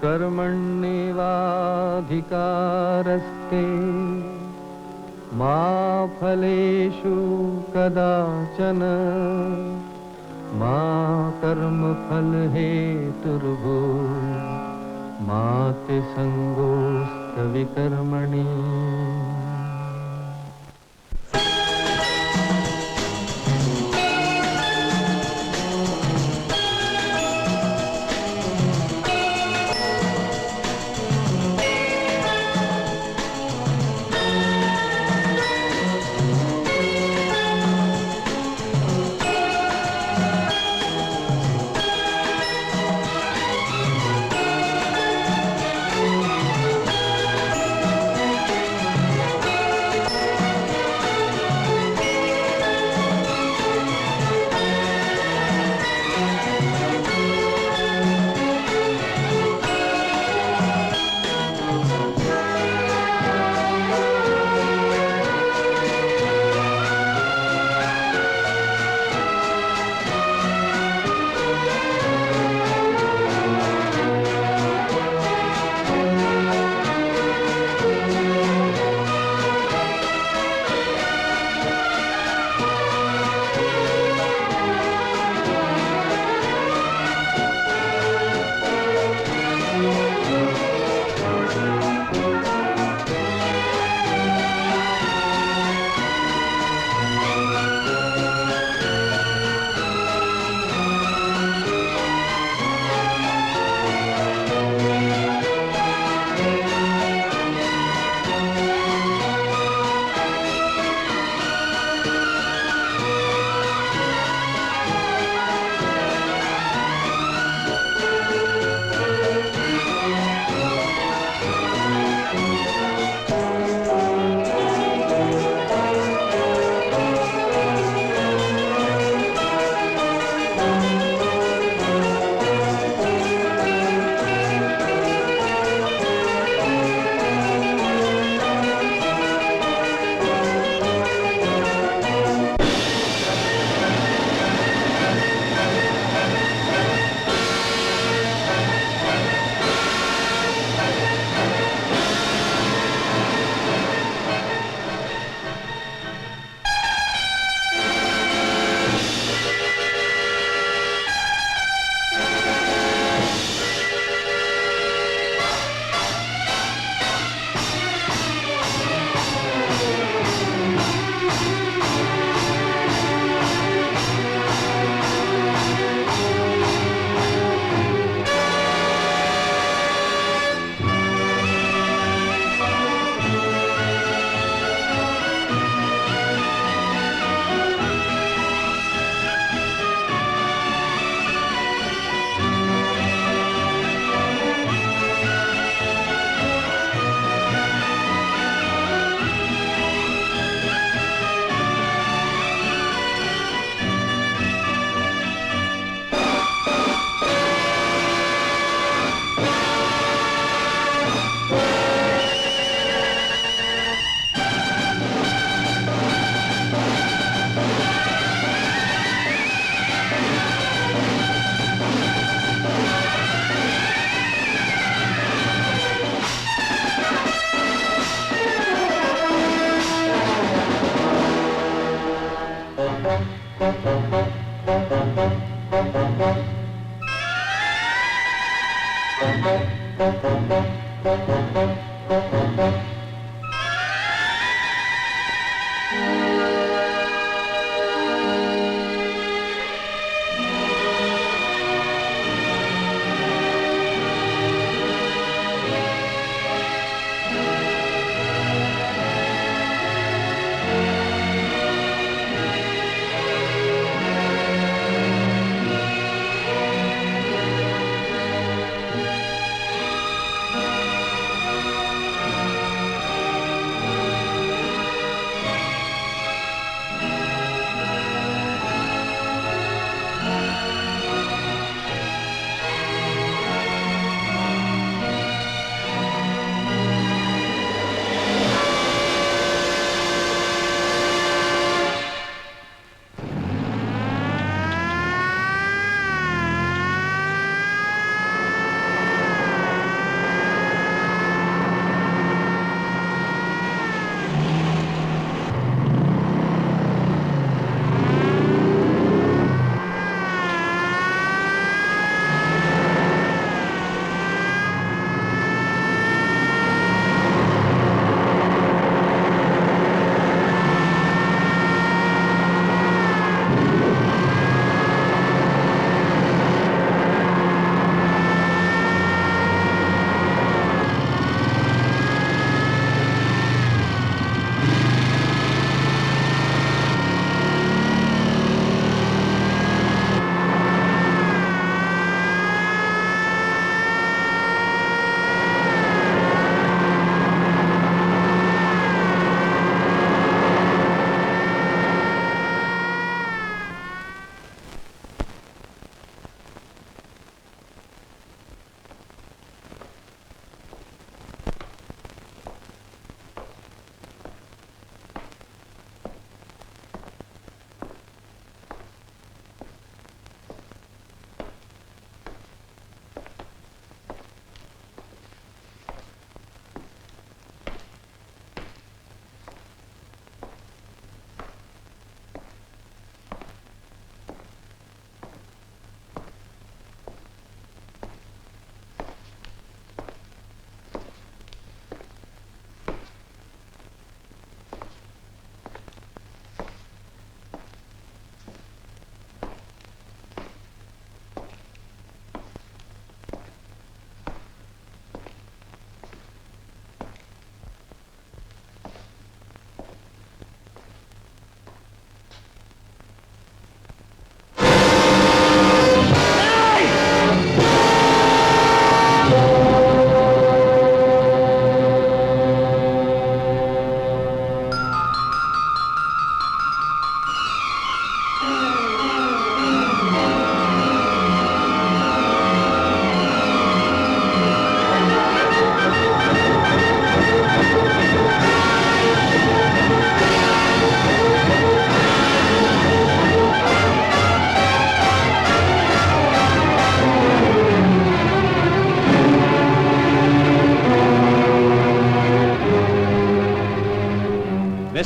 कर्मण्येवाधिकारस्ते मा फलेषु कदाचन मा कर्मफलहेतुर्भूः मा ते संगोऽस्त्वविकर्मणि।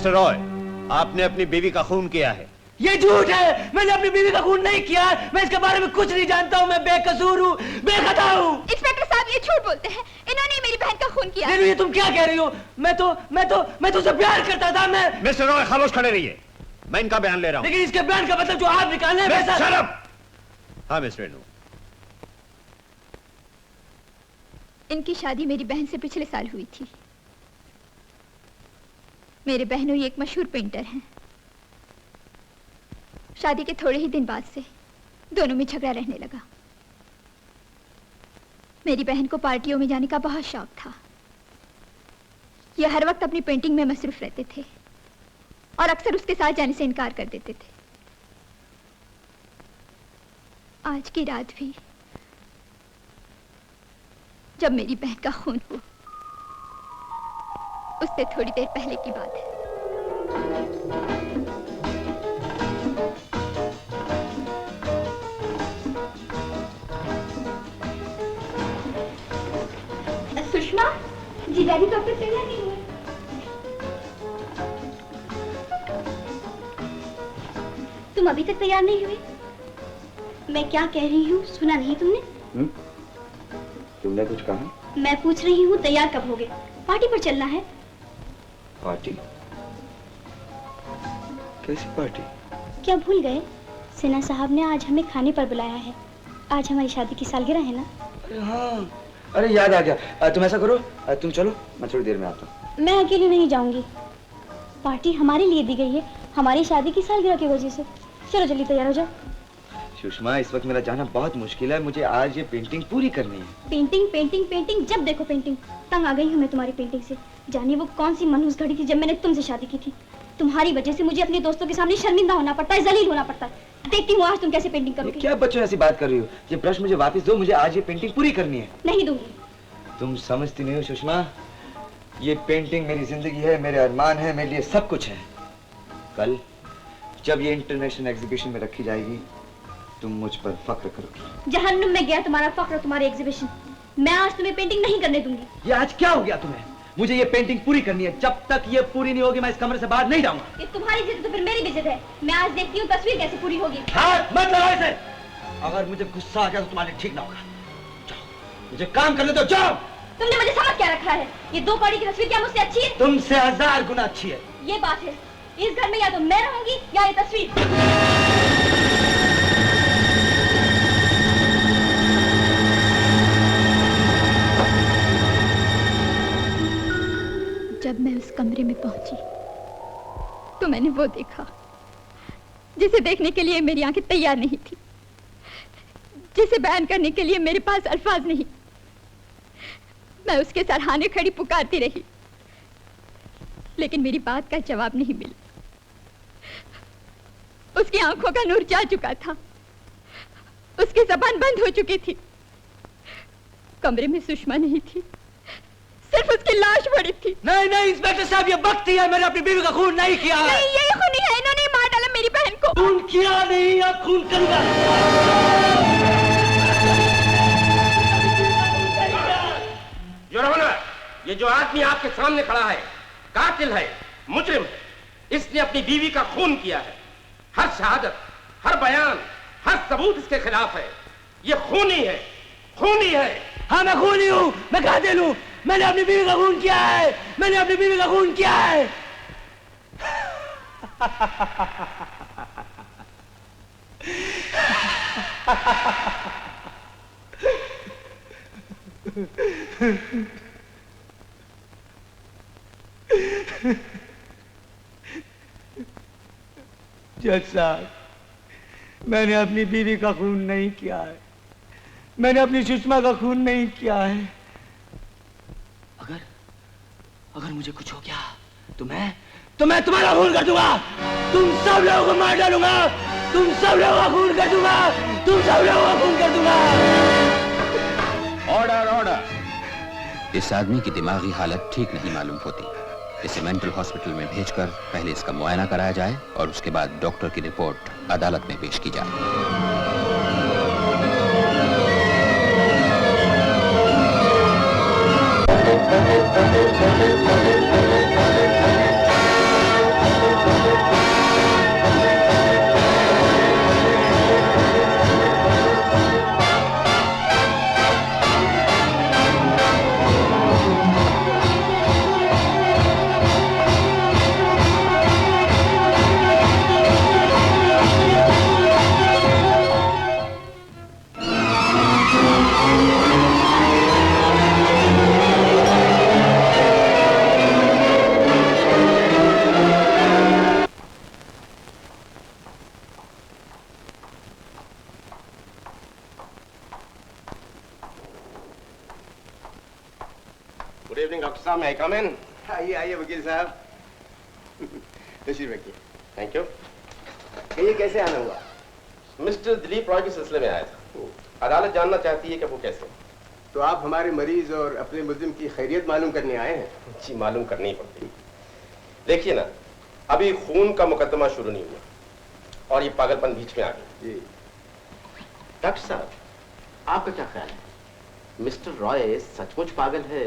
मिस्टर रॉय, आपने अपनी बीवी का खून किया है। ये झूठ है, मैंने अपनी बीवी का खून नहीं किया है। मैं इसके बारे में कुछ नहीं जानता हूँ। मैं बेकसूर हूँ, बेखता हूँ। इंस्पेक्टर साहब, ये झूठ बोलते हैं। इन्होंने मेरी बहन का खून किया। ये तुम क्या कह रही हो? मैं तो उसे प्यार करता था। मैं मिस्टर रॉय, खामोश खड़े रहिए, मैं इनका बयान ले रहा हूँ। लेकिन इसके बयान का मतलब जो आप निकालने वैसा। Shut up. हाँ मिस रेनू, इनकी शादी मेरी बहन से पिछले साल हुई थी। मेरे बहनोई एक मशहूर पेंटर हैं। शादी के थोड़े ही दिन बाद से दोनों में झगड़ा रहने लगा। मेरी बहन को पार्टियों में जाने का बहुत शौक था। ये हर वक्त अपनी पेंटिंग में मसरूफ रहते थे और अक्सर उसके साथ जाने से इनकार कर देते थे। आज की रात भी जब मेरी बहन का खून हुआ, उससे थोड़ी देर पहले की बात है। सुषमा, जीजाजी तो अब तक तैयार नहीं हुए। तुम अभी तक तैयार नहीं हुए? मैं क्या कह रही हूँ सुना नहीं तुमने? तुमने कुछ कहा? मैं पूछ रही हूँ तैयार कब होगे? पार्टी पर चलना है। पार्टी? कैसी पार्टी? क्या भूल गए? सिन्हा साहब ने आज हमें खाने पर बुलाया है। आज हमारी शादी की सालगिरह है ना। अरे हाँ, अरे याद आ गया। तुम ऐसा करो, तुम चलो, मैं थोड़ी देर में आता हूँ। मैं अकेली नहीं जाऊंगी। पार्टी हमारे लिए दी गई है, हमारी शादी की सालगिरह की वजह से। चलो जल्दी तैयार हो जाओ। सुषमा, इस वक्त मेरा जाना बहुत मुश्किल है। मुझे आज ये पेंटिंग पूरी करनी है। पेंटिंग पेंटिंग पेंटिंग, जब देखो पेंटिंग। तंग आ गई हूँ मैं तुम्हारी पेंटिंग से। जाने वो कौन सी मनहूस घड़ी थी जब मैंने तुमसे शादी की थी। तुम्हारी वजह से मुझे अपने दोस्तों के सामने शर्मिंदा होना पड़ता है, जलील होना पड़ता है। देखती हूँ आज तुम कैसे पेंटिंग करोगे। क्या बच्चों ऐसी बात कर रही हो? ये ब्रश मुझे वापस दो, मुझे आज ये पेंटिंग पूरी करनी है। नहीं दूंगी। तुम समझती नहीं हो सुषमा, ये पेंटिंग मेरी जिंदगी है, मेरे अरमान है, मेरे लिए सब कुछ है। कल जब ये इंटरनेशनल एग्जीबिशन में रखी जाएगी, तुम मुझ पर फख्र करोगी। जहन्नुम में गया तुम्हारा फख्र, तुम्हारे एग्जीबिशन। मैं आज तुम्हें पेंटिंग नहीं करने दूंगी। ये आज क्या हो गया तुम्हें? मुझे ये पेंटिंग पूरी करनी है। जब तक ये पूरी नहीं होगी मैं इस कमरे से बाहर नहीं जाऊंगा। ये तुम्हारी जिद तो फिर मेरी भी जिद है। मैं आज देखती हूँ तस्वीर कैसे पूरी होगी। हाथ मत लगाओ इसे। अगर मुझे गुस्सा आ गया तो तुम्हारे ठीक ना होगा। जाओ, मुझे काम करने दो, जाओ। तुमने मुझे समझ क्या रखा है? ये दो कौड़ी की तस्वीर क्या मुझसे अच्छी है? तुमसे 1000 गुना अच्छी है। ये बात है। इस घर में या तो मैं रहूंगी या ये तस्वीर। जब मैं उस कमरे में पहुंची तो मैंने वो देखा जिसे देखने के लिए मेरी आंखें तैयार नहीं थी, जिसे बयान करने के लिए मेरे पास अल्फाज नहीं। मैं उसके सराहने खड़ी पुकारती रही, लेकिन मेरी बात का जवाब नहीं मिला। उसकी आंखों का नूर जा चुका था, उसकी जबान बंद हो चुकी थी। कमरे में सुषमा नहीं थी, सिर्फ उसकी लाश पड़ी थी। नहीं नहीं इंस्पेक्टर साहब, ये बख्ती है। मैंने अपनी बीवी का खून नहीं किया है। नहीं, ये खूनी है। इन्होंने ही मार डाला मेरी बहन को। खून किया नहीं, अब खून करूंगा। योर ऑनर, ये जो आदमी आपके सामने खड़ा है कातिल है, मुजरिम है। इसने अपनी बीवी का खून किया है। हर शहादत, हर बयान, हर सबूत इसके खिलाफ है। ये खूनी है, खूनी है। हाँ मैं खूनी हूँ, मैं कातिल हूँ। मैंने अपनी बीवी का खून किया है। मैंने अपनी बीवी का खून किया है। जज साहब, मैंने अपनी बीवी का खून नहीं किया है। मैंने अपनी सुषमा का खून नहीं किया है। अगर मुझे कुछ हो गया तो मैं तुम्हारा खून कर दूंगा। तुम सब लोगों को मार डालूंगा। तुम सब लोगों का खून कर दूंगा। तुम सब लोगों का खून कर दूंगा। Order, order. इस आदमी की दिमागी हालत ठीक नहीं मालूम होती। इसे मेंटल हॉस्पिटल में भेजकर पहले इसका मुआयना कराया जाए और उसके बाद डॉक्टर की रिपोर्ट अदालत में पेश की जाए। गुड इवनिंग डॉक्टर साहब, मैं कम इन? आइए आइए वकील साहब। तशरीफ रखिए। Thank you. कहिए कैसे आना हुआ? मिस्टर दिलीप रॉय के सिलसिले में आया था। अदालत जानना चाहती है कि वो कैसे। तो आप हमारे मरीज और अपने मुल्जिम की खैरियत मालूम करने आए हैं? जी, मालूम करनी ही पड़ती। देखिए ना, अभी खून का मुकदमा शुरू नहीं हुआ और ये पागलपन बीच में आ गया। जी डॉक्टर साहब, आपका क्या ख्याल है? मिस्टर रॉय सचमुच पागल है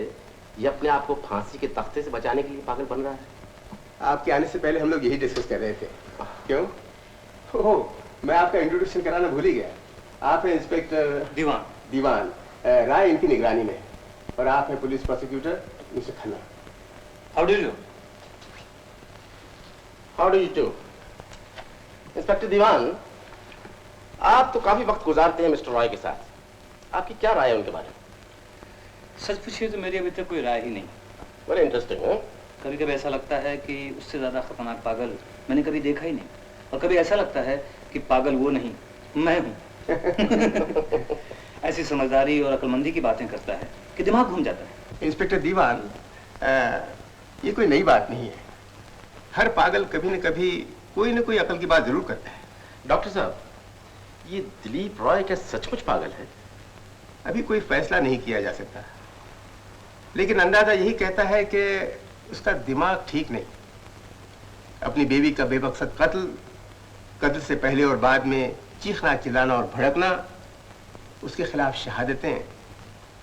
या अपने आप को फांसी के तख्ते से बचाने के लिए पागल बन रहा है? आपके आने से पहले हम लोग यही डिस्कस कर रहे थे। क्यों? ओह, मैं आपका इंट्रोडक्शन कराना भूल ही गया। आप हैं इंस्पेक्टर दीवान राय, इनकी निगरानी में, और आप हैं police prosecutor mister Khanna. How do you? How do you do? Inspector Diwan, आप तो काफी वक्त गुजारते हैं मिस्टर रॉय के साथ। आपकी क्या राय है उनके बारे में? सच पूछिए तो मेरी अभी तक कोई राय ही नहीं। बड़े इंटरेस्टिंग है। कभी कभी ऐसा लगता है कि उससे ज्यादा खतरनाक पागल मैंने कभी देखा ही नहीं, और कभी ऐसा लगता है कि पागल वो नहीं, मैं हूं। ऐसी समझदारी और अक्लमंदी की बातें करता है कि दिमाग घूम जाता है। इंस्पेक्टर दीवान, ये कोई नई बात नहीं है। हर पागल कभी न कभी कोई न कोई अकल की बात जरूर करता है। डॉक्टर साहब, ये दिलीप रॉय क्या सचमुच पागल है? अभी कोई फैसला नहीं किया जा सकता, लेकिन अंदाजा यही कहता है कि उसका दिमाग ठीक नहीं। अपनी बीवी का बेमकसद कत्ल से पहले और बाद में चीखना चिल्लाना और भड़कना, उसके खिलाफ शहादतें,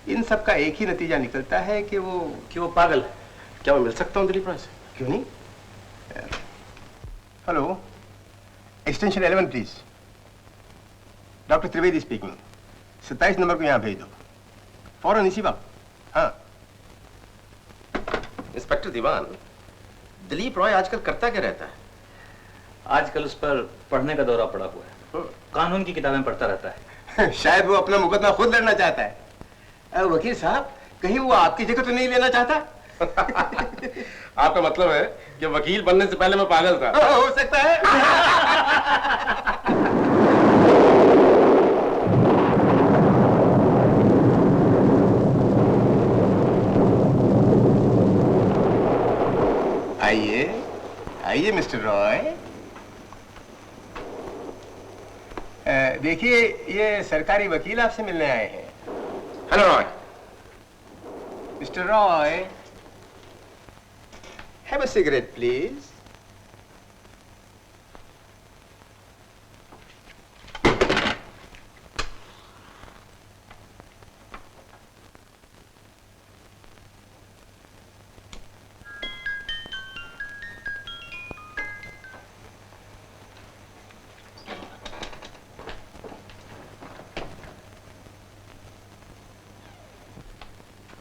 इन सब का एक ही नतीजा निकलता है कि वो पागल है। क्या मैं मिल सकता हूँ दिलीप रॉय से? क्यों नहीं? Hello, extension 11 please. Doctor Trivedi speaking. 27 number को यहाँ भेज दो फौरन, इसी वक्त। हाँ। इंस्पेक्टर दीवान, दिलीप रॉय आजकल करता क्या रहता है? आजकल उस पर पढ़ने का दौरा पड़ा हुआ है, कानून की किताबें पढ़ता रहता है। शायद वो अपना मुकदमा खुद लड़ना चाहता है। वकील साहब, कहीं वो आपकी जगह तो नहीं लेना चाहता? आपका मतलब है कि वकील बनने से पहले मैं पागल था? हो सकता है। आइए आइए मिस्टर रॉय। देखिए, ये सरकारी वकील आपसे मिलने आए हैं। Hello Roy. Mister Roy, have a cigarette please.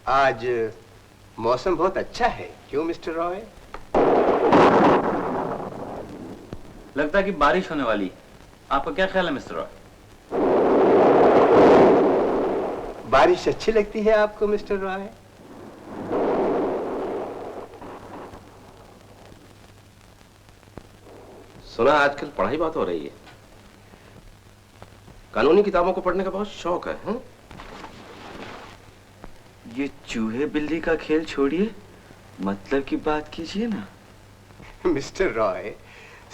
आज मौसम बहुत अच्छा है, क्यों मिस्टर रॉय? लगता है कि बारिश होने वाली। आपका क्या ख्याल है मिस्टर रॉय? बारिश अच्छी लगती है आपको मिस्टर रॉय? सुना आजकल पढ़ाई बहुत हो रही है। कानूनी किताबों को पढ़ने का बहुत शौक है, हैं? ये चूहे बिल्ली का खेल छोड़िए, मतलब की बात कीजिए ना। मिस्टर रॉय,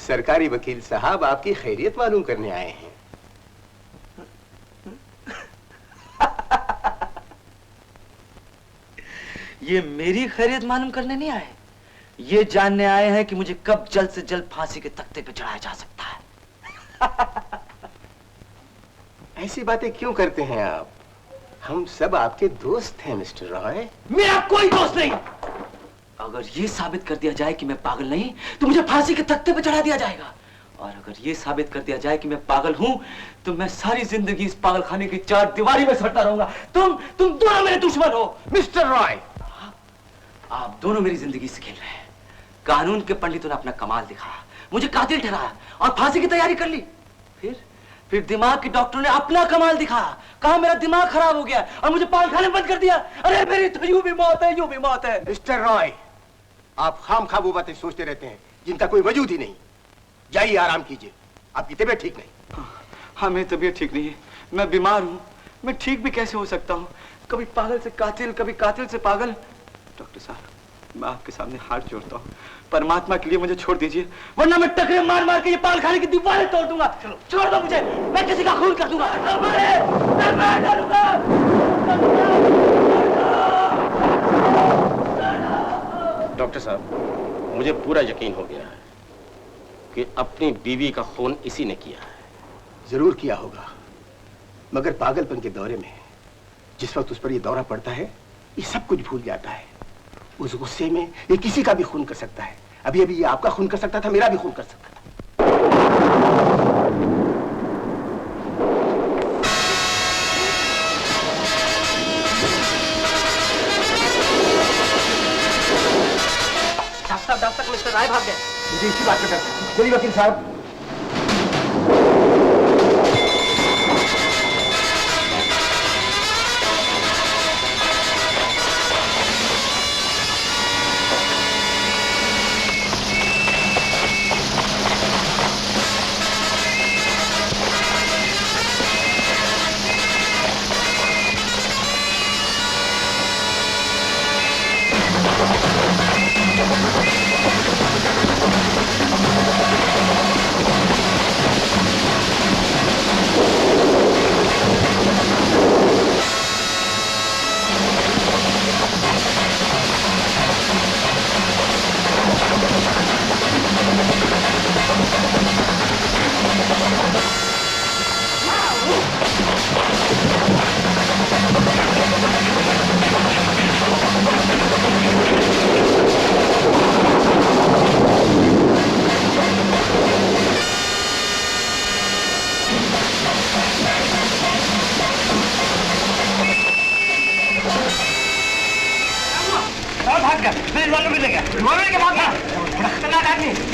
सरकारी वकील साहब आपकी खैरियत मालूम करने आए हैं। ये मेरी खैरियत मालूम करने नहीं आए, ये जानने आए हैं कि मुझे कब जल्द से जल्द फांसी के तख्ते पे चढ़ाया जा सकता है। ऐसी बातें क्यों करते हैं आप? हम सब आपके दोस्त हैं मिस्टर रॉय। मेरा कोई दोस्त नहीं। अगर ये साबित कर दिया जाए कि मैं पागल नहीं, तो मुझे फांसी के तख्ते पे चढ़ा दिया जाएगा। और अगर ये साबित कर दिया जाए कि मैं पागल हूं, तो मैं सारी जिंदगी इस पागलखाने की चार दीवारी में सड़ता रहूंगा। तुम दोनों मेरे दुश्मन हो। मिस्टर रॉय, आप दोनों मेरी जिंदगी से खेल रहे हैं। कानून के पंडितों ने अपना कमाल दिखाया, मुझे कातिल ठहराया और फांसी की तैयारी कर ली। फिर दिमाग के डॉक्टर ने अपना कमाल दिखाया, कहा मेरा दिमाग खराब हो गया और मुझे पागलखाने बंद कर दिया। अरे मेरी तो यूं भी मौत है, यूं भी मौत है। मिस्टर रॉय, आप खामखा वो बातें सोचते रहते हैं जिनका कोई वजूद ही नहीं। जाइए आराम कीजिए, आपकी तबीयत ठीक नहीं। हाँ मेरी तबीयत ठीक नहीं है, मैं बीमार हूँ। मैं ठीक भी कैसे हो सकता हूँ? कभी पागल से कातिल, कभी कातिल से पागल। डॉक्टर साहब, मैं आपके सामने हाथ जोड़ता हूँ, परमात्मा के लिए मुझे छोड़ दीजिए, वरना मैं टकरे मार मार के ये पागलखाने की दीवारें तोड़ दूंगा। चलो छोड़ दो मुझे, मैं किसी का खून कर दूंगा। डॉक्टर साहब, मुझे पूरा यकीन हो गया है कि अपनी बीवी का खून इसी ने किया है। जरूर किया होगा, मगर पागलपन के दौरे में जिस वक्त उस पर ये दौरा पड़ता है, ये सब कुछ भूल जाता है। उस गुस्से में ये किसी का भी खून कर सकता है। अभी अभी ये आपका खून कर सकता था, मेरा भी खून कर सकता था। डॉक्टर मिस्टर राय भाग गए। मुझे इसी बात का डर था। चलिए वकील साहब।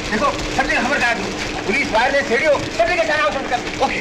देखो, सब जगह खबर करा दूं। पुलिस, वायरलेस, रेडियो, सब जगह जाना हो कर। ओके,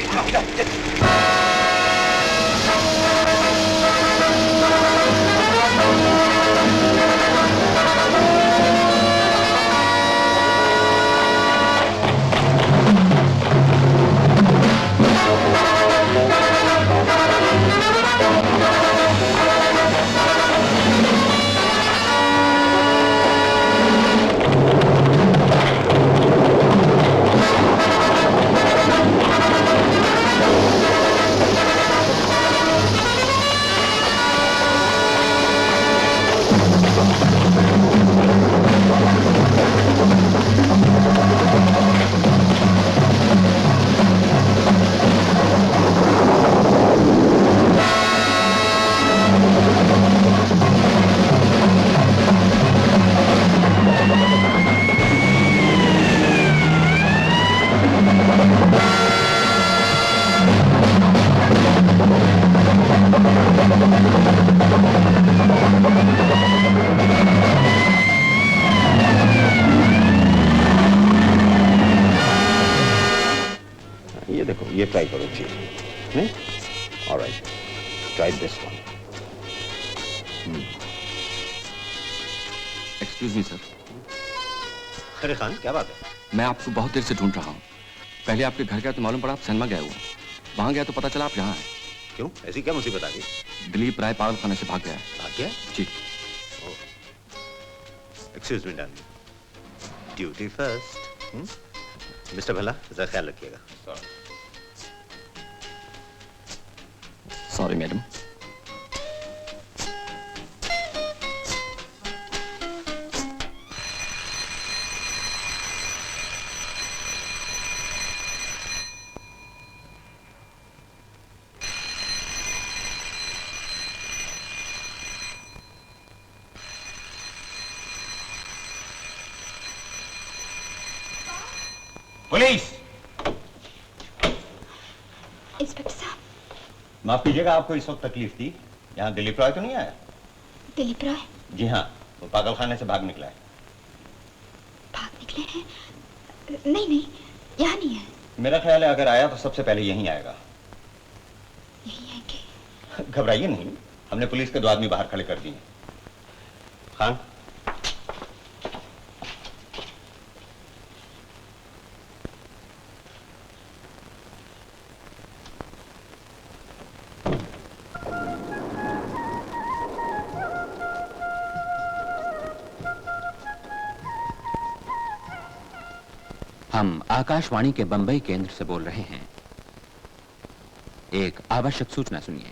ये ट्राई करो जी। नहीं? All right. Try this one. Excuse me sir. अरे खान, क्या बात है? मैं आपको बहुत देर से ढूंढ रहा हूँ। पहले आपके घर गया तो मालूम पड़ा आप सिनेमा गए हुए। वहाँ गया तो पता चला आप यहाँ हैं। क्यों? ऐसी क्या मुसीबत आ गई? दिलीप राय पागलखाने से भाग गया है। भाग गया? जी। Excuse me darling. Duty first. Mister Bhalla, जरा ख्याल रखिएगा। Sorry madam. पुलिस! इंस्पेक्टर साहब। माफ कीजिएगा, आपको इस वक्त तकलीफ थी। यहाँ दिलीप रॉय तो नहीं आया? दिलीप रॉय? जी हाँ, वो पागलखाने से भाग निकला है। भाग निकले हैं? नहीं नहीं, यहाँ नहीं है। मेरा ख्याल है अगर आया तो सबसे पहले यहीं आएगा। यही है कि घबराइए नहीं, हमने पुलिस के 2 आदमी बाहर खड़े कर दिए। खान, हम आकाशवाणी के बंबई केंद्र से बोल रहे हैं। एक आवश्यक सूचना सुनिए।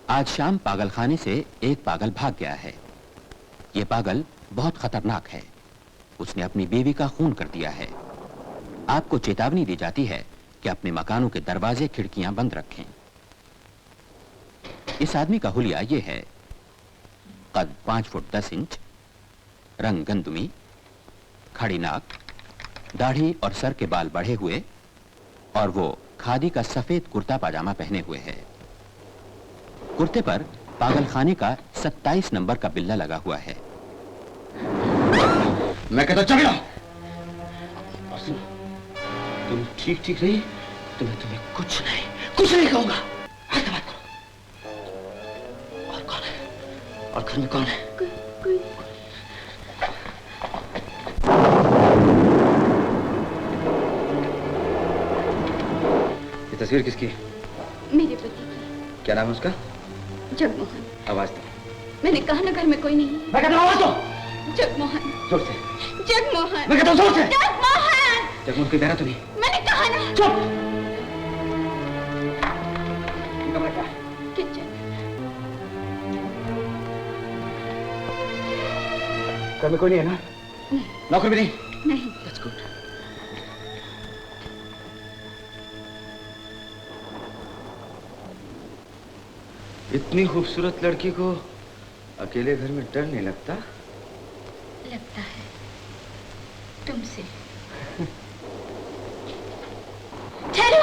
आज शाम पागलखाने से एक पागल भाग गया है। यह पागल बहुत खतरनाक है। उसने अपनी बीवी का खून कर दिया है। आपको चेतावनी दी जाती है कि अपने मकानों के दरवाजे खिड़कियां बंद रखें। इस आदमी का हुलिया यह है: कद 5 फुट 10 इंच, रंग गंदुमी, खड़ी नाक, दाढ़ी और सर के बाल बढ़े हुए, और वो खादी का सफेद कुर्ता पाजामा पहने हुए है। कुर्ते पर पागलखाने का 27 नंबर का बिल्ला लगा हुआ है। मैं कहता चल जाओ। तुम ठीक रही तो मैं तुम्हें कुछ नहीं कहूंगा। हट बात करो। और कौन है? और घर में कौन है? कोई ये तस्वीर किसकी? मेरे पति की। क्या नाम है उसका? जगमोहन। आवाज दो। मैंने कहा ना घर में कोई नहीं। मैं कहता हूं आवाज दो। जगमोहन। जोर से। जगमोहन। मैं कहता हूं जोर से। जगमोहन। जगमोहन कोई बहरा तो नहीं? मैंने कहा ना। चुप। कमरा क्या है? किचन। घर में कोई नहीं है ना? नहीं। नौकर भी नहीं? नहीं। That's good. इतनी खूबसूरत लड़की को अकेले घर में डर नहीं लगता? लगता है तुमसे। ठहरो।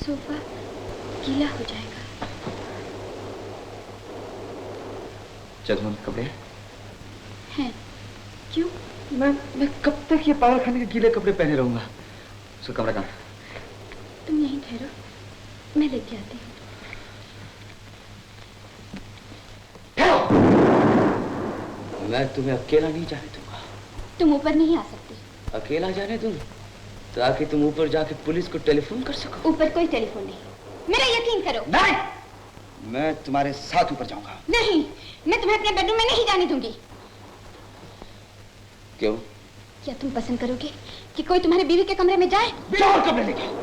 सोफा गीला हो जाएगा। जगमोहन के कपड़े हैं? क्यों? मैं कब तक ये पागलखाने के गीले कपड़े पहने रहूंगा? उसका कमरा कहाँ? तुम यहीं ठहरो, मैं लेके आती हूँ। मैं तुम्हें अकेला नहीं जाने दूंगा। तुम ऊपर नहीं आ सकती। अकेला जाने दूं ताकि तुम ऊपर जाके पुलिस को टेलीफोन कर सको। ऊपर कोई टेलीफोन नहीं, मेरा यकीन करो। नहीं, मैं तुम्हारे साथ ऊपर जाऊंगा। नहीं, मैं तुम्हें अपने बेडरूम में नहीं जाने दूंगी। क्यों? क्या तुम पसंद करोगे कि कोई तुम्हारे बीवी के कमरे में जाए? जाओ कमरे लेके।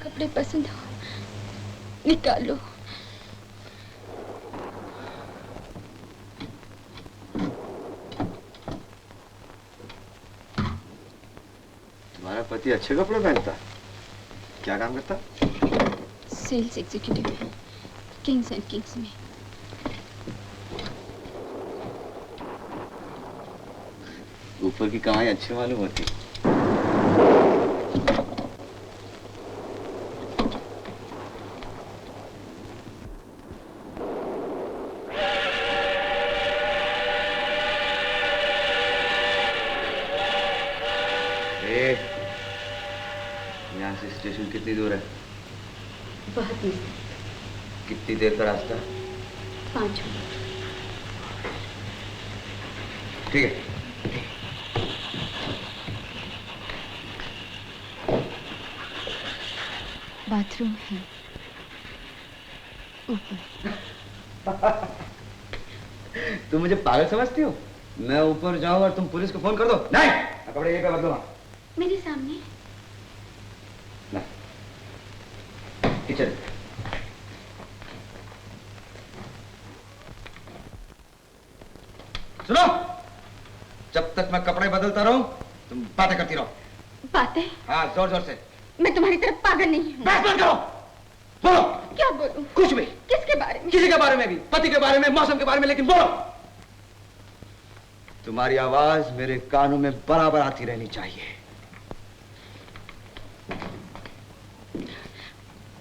कपड़े पसंद हो निकालो। तुम्हारा पति अच्छे कपड़े पहनता? क्या काम करता? सेल्स एग्जीक्यूटिव है किंग्स एंड किंग्स में। ऊपर की कमाई अच्छी मालूम होती। यहाँ से स्टेशन कितनी दूर है? बहुत दूर। कितनी देर का रास्ता? 5 मिनट। ठीक है। बाथरूम है। तुम मुझे पागल समझती हो? मैं ऊपर जाऊं और तुम पुलिस को फोन कर दो? नहीं, मैं कपड़े यहीं पे बदलूंगा। मेरे सामने? किचन। सुनो, जब तक मैं कपड़े बदलता रहूं तुम बातें करती रहो। बातें? हाँ, जोर जोर से। मैं तुम्हारी तरफ पागल नहीं हूँ। बहस मत करो, बोलो। क्या बोलूं? कुछ भी। किसके बारे में? किसी के बारे में भी, पति के बारे में, मौसम के बारे में, लेकिन बोलो। तुम्हारी आवाज मेरे कानों में बराबर आती रहनी चाहिए।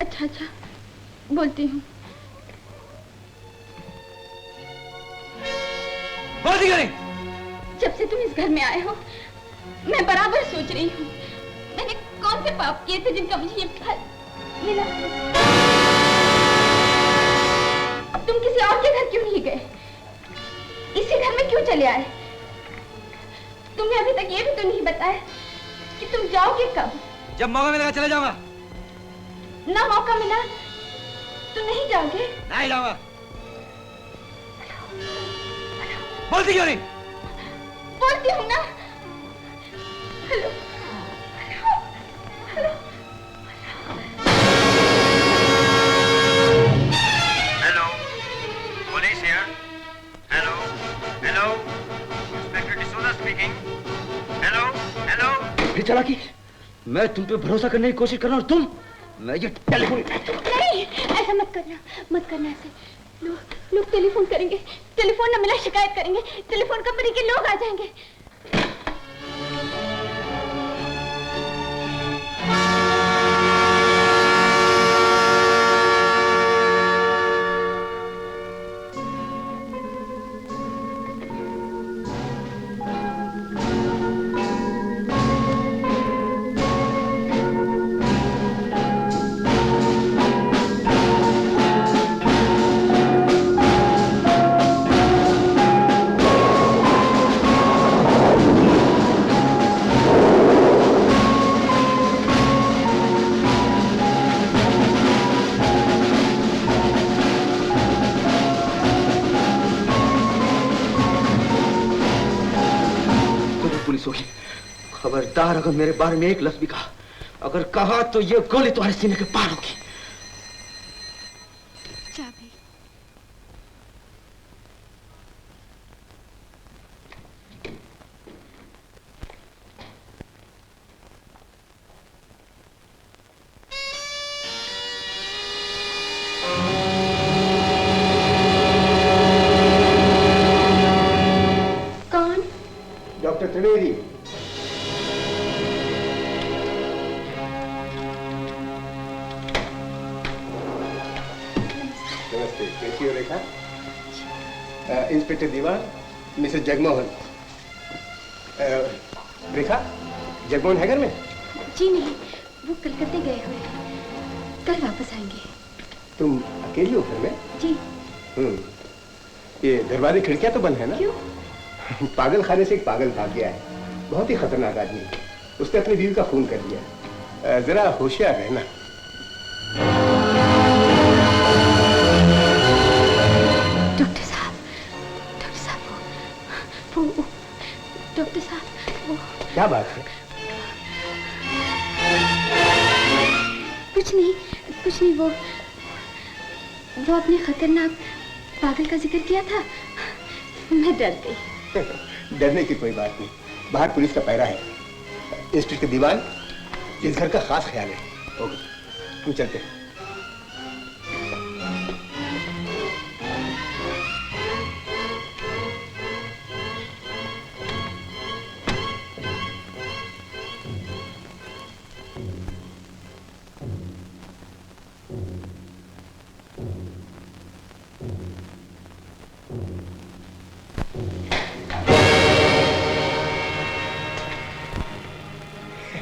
अच्छा अच्छा, बोलती हूँ। बोलती क्यों नहीं? जब से तुम इस घर में आए हो, मैं बराबर सोच रही हूँ, मैंने कौन से पाप किए थे जिनका मुझे ये फल मिला। अब तुम किसी और के घर क्यों नहीं गए? इसी घर में क्यों चले आए? तुमने अभी तक ये भी तो नहीं बताया कि तुम जाओगे कब? जब मौका मिलेगा चले जाऊंगा। ना मौका मिला तो नहीं जाओगे? नहीं जाऊंगा। बोलती क्यों नहीं? बोलती हूँ ना। Hello hello hello, police here. Hello hello, inspector D'Souza speaking. Hello hello. फिर चालाकी? मैं तुम पे भरोसा करने की कोशिश कर रहा हूँ और तुम? मैं ये टेलीफोन। नहीं, ऐसा मत करना ऐसे। लोग टेलीफोन करेंगे, टेलीफोन न मिला शिकायत करेंगे, टेलीफोन कंपनी के लोग आ जाएंगे। खबरदार, अगर मेरे बारे में एक लफ्ज भी कहा, अगर कहा तो ये गोली तुम्हारे सीने के पार होगी। चाबी। कौन? डॉक्टर त्रिवेदी। नमस्ते, कैसी हो रेखा? इंस्पेक्टर दीवान, मिसेस जगमोहन। रेखा, जगमोहन है घर में? जी नहीं, वो कलकत्ते गए हुए हैं, कल वापस आएंगे। तुम अकेली हो घर में? जी। ये दरवाजे खिड़कियां तो बंद है ना? क्यों? पागल खाने से एक पागल भाग गया है, बहुत ही खतरनाक आदमी। उसने अपनी बीवी का खून कर दिया। जरा होशियार रहना। डॉक्टर साहब, डॉक्टर साहब वो। क्या बात है? कुछ नहीं, वो अपने खतरनाक पागल का जिक्र किया था, मैं डर गई। डरने की कोई बात नहीं, बाहर पुलिस का पहरा है। इंस्पेक्टर दीवान, इस घर का खास ख्याल है। ओके, हम चलते हैं।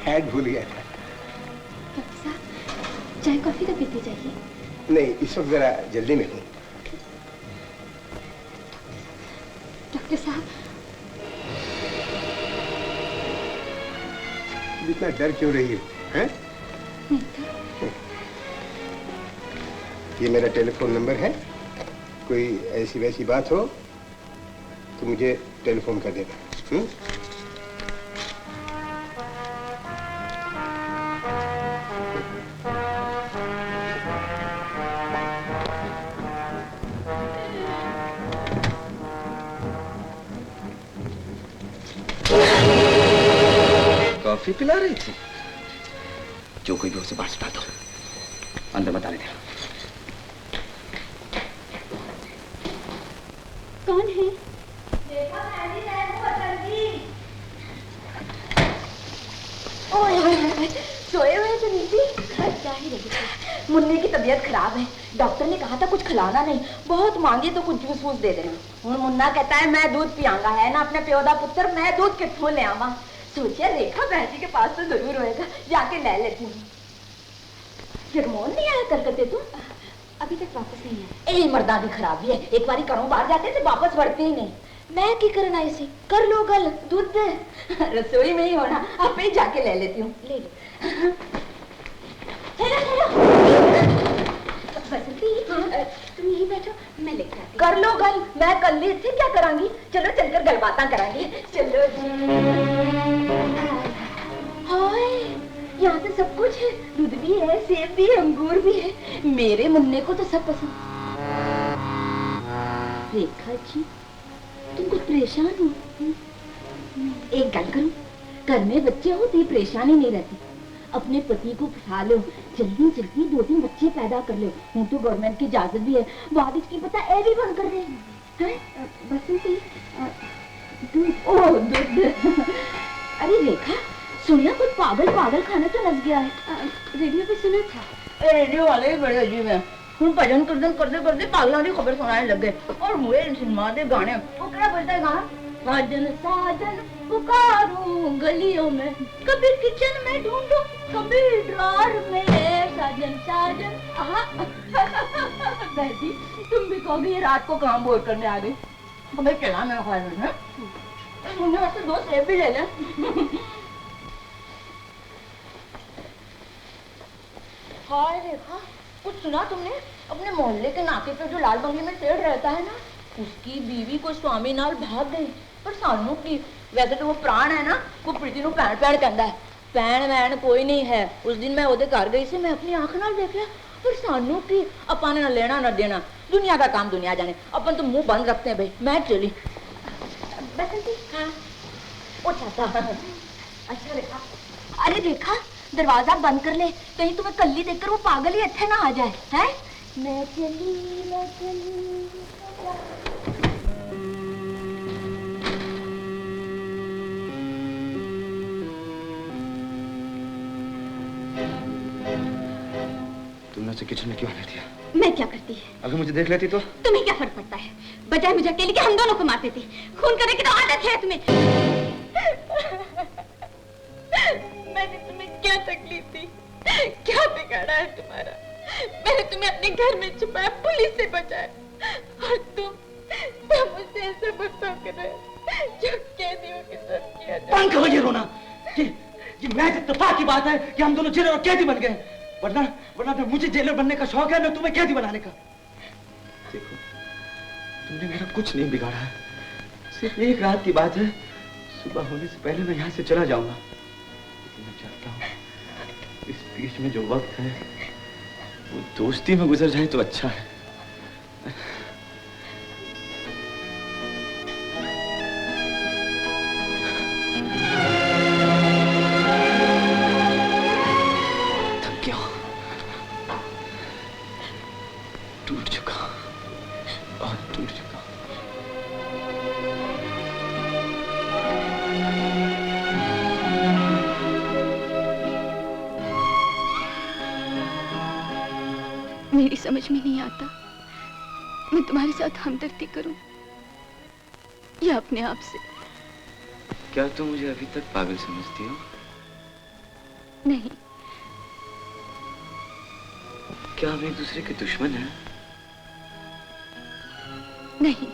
हैड भूल गया था। डॉक्टर साहब, चाय कॉफी तो पीते जाइए। नहीं, इस वक्त जरा जल्दी में हूँ। डॉक्टर साहब, इतना डर क्यों रही हो? हैं? नहीं तो ये मेरा टेलीफोन नंबर है, कोई ऐसी वैसी बात हो तो मुझे टेलीफोन कर देना। कॉफी पिला रही थी? जो कोई भी उसे बाहर सुटा दो, अंदर मत आने देना। कौन है? सोए हुए थे नीति? क्या ही रही, मुन्ने की तबीयत खराब है, डॉक्टर ने कहा था कुछ खिलाना नहीं, बहुत मांगे तो कुछ जूस वूस दे देना। और मुन्ना कहता है मैं दूध पियांगा, है ना अपने प्योदा पुत्र, मैं दूध कितों ले आवा। सोचिए रेखा बहन जी के पास तो जरूर होएगा, जाके ले लेती हूँ। जगमोहन नहीं आया कलकत्ते तो? अभी तक वापस नहीं आया। ए मर्दा की खराबी है, एक बारी घरों बाहर जाते थे वापस बढ़ते ही नहीं। मैं की करना इसे, कर लो गल, दूध दे। रसोई में ही होना, आप ही जाके ले लेती हूँ। ले लो। बसंती, तुम यहीं बैठो, मैं लेकर आती हूँ। कर लो गल, मैं कल ली थी क्या करांगी, चलो चलकर गलबाता करांगी। चलो। हाय, यहाँ तो सब कुछ है, दूध भी है, सेब भी है, अंगूर भी है। मेरे मुन्ने को तो सब पसंद। रेखा जी, तुम कुछ परेशान हो? एक गल करूं, घर में बच्चे हो तो परेशानी नहीं रहती। अपने पति को फंसा लो, जल्दी जल्दी 2-3 बच्चे पैदा कर लो। हूँ तो गवर्नमेंट की इजाजत भी है, बाद इसकी पता ए भी बंद कर रहे हैं। बसंती, दूध। अरे रेखा, सुनिया कुछ पागल खाने तो लग गया है। रेडियो पे सुना था। रेडियो वाले ही बड़े अजीब हैं। हम भजन कीर्तन करते पागलों की खबर सुनाने लग गए। और हुए सिनेमा के गाने, वो क्या बोलता है गाना? साजन साजन पुकारूं गलियों में, कभी किचन में ढूंढूं, कभी ड्रॉर में, साजन साजन। बेटी, तुम भी कहोगे ये रात को काम बोर करने आ गई। हमें चला मेरा ख्याल है, मुझे वैसे 2 सेब भी ले लें। हाय रेखा, कुछ सुना तुमने? अपने मोहल्ले के नाके पे जो लाल बंगले में सेठ रहता है ना, उसकी बीवी को स्वामी नाल भाग गई। पर सानू की, वैसे तो वो प्राण है ना, वो प्रीति नू भैन भैन कहता है। भैन वैन कोई नहीं है। उस दिन मैं ओदे घर गई सी, मैं अपनी आंख नाल देख लिया। पर सानू की, अपन ने ना लेना ना देना, दुनिया का काम दुनिया जाने, अपन तो मुंह बंद रखते हैं भाई। मैं चली। बसंती, हाँ वो चाहता। अच्छा रेखा, अरे रेखा दरवाजा बंद कर ले, कहीं तुम्हें कल्ली देखकर वो पागल ही अच्छे ना आ जाए। है मैं चली। तुमने उसे किचन में क्यों आने दिया? मैं क्या करती है? अगर मुझे देख लेती तो? तुम्हें क्या फर्क पड़ता है? बजाय मुझे अकेले के हम दोनों को मारते थे। खून करने की तो आदत है तुम्हें। मैंने तुम्हें क्या तकलीफ दी, क्या बिगाड़ा है तुम्हारा? मैंने तुम्हें अपने घर में छुपाया, पुलिस से बचाया, और तुम मुझसे ऐसा बर्ताव कर रहे हो जो कैदियों के साथ किया जाता है। बंद करो ये रोना। ये महज इत्तेफाक की बात है कि हम दोनों जेलर और कैदी बन गए। वरना तो मुझे जेलर बनने का शौक है, न तुम्हें कैदी बनाने का। देखो, तुमने मेरा कुछ नहीं बिगाड़ा है, सिर्फ एक रात की बात है। सुबह होने से पहले मैं यहाँ से चला जाऊंगा, लेकिन मैं चाहता हूँ इस बीच में जो वक्त है वो दोस्ती में गुजर जाए तो अच्छा है। टूट चुका, बहुत टूट चुका। मेरी समझ में नहीं आता, मैं तुम्हारे साथ हमदर्दी करूं या अपने आप से। क्या तुम मुझे अभी तक पागल समझती हो? नहीं। क्या हम एक दूसरे के दुश्मन हैं? नहीं।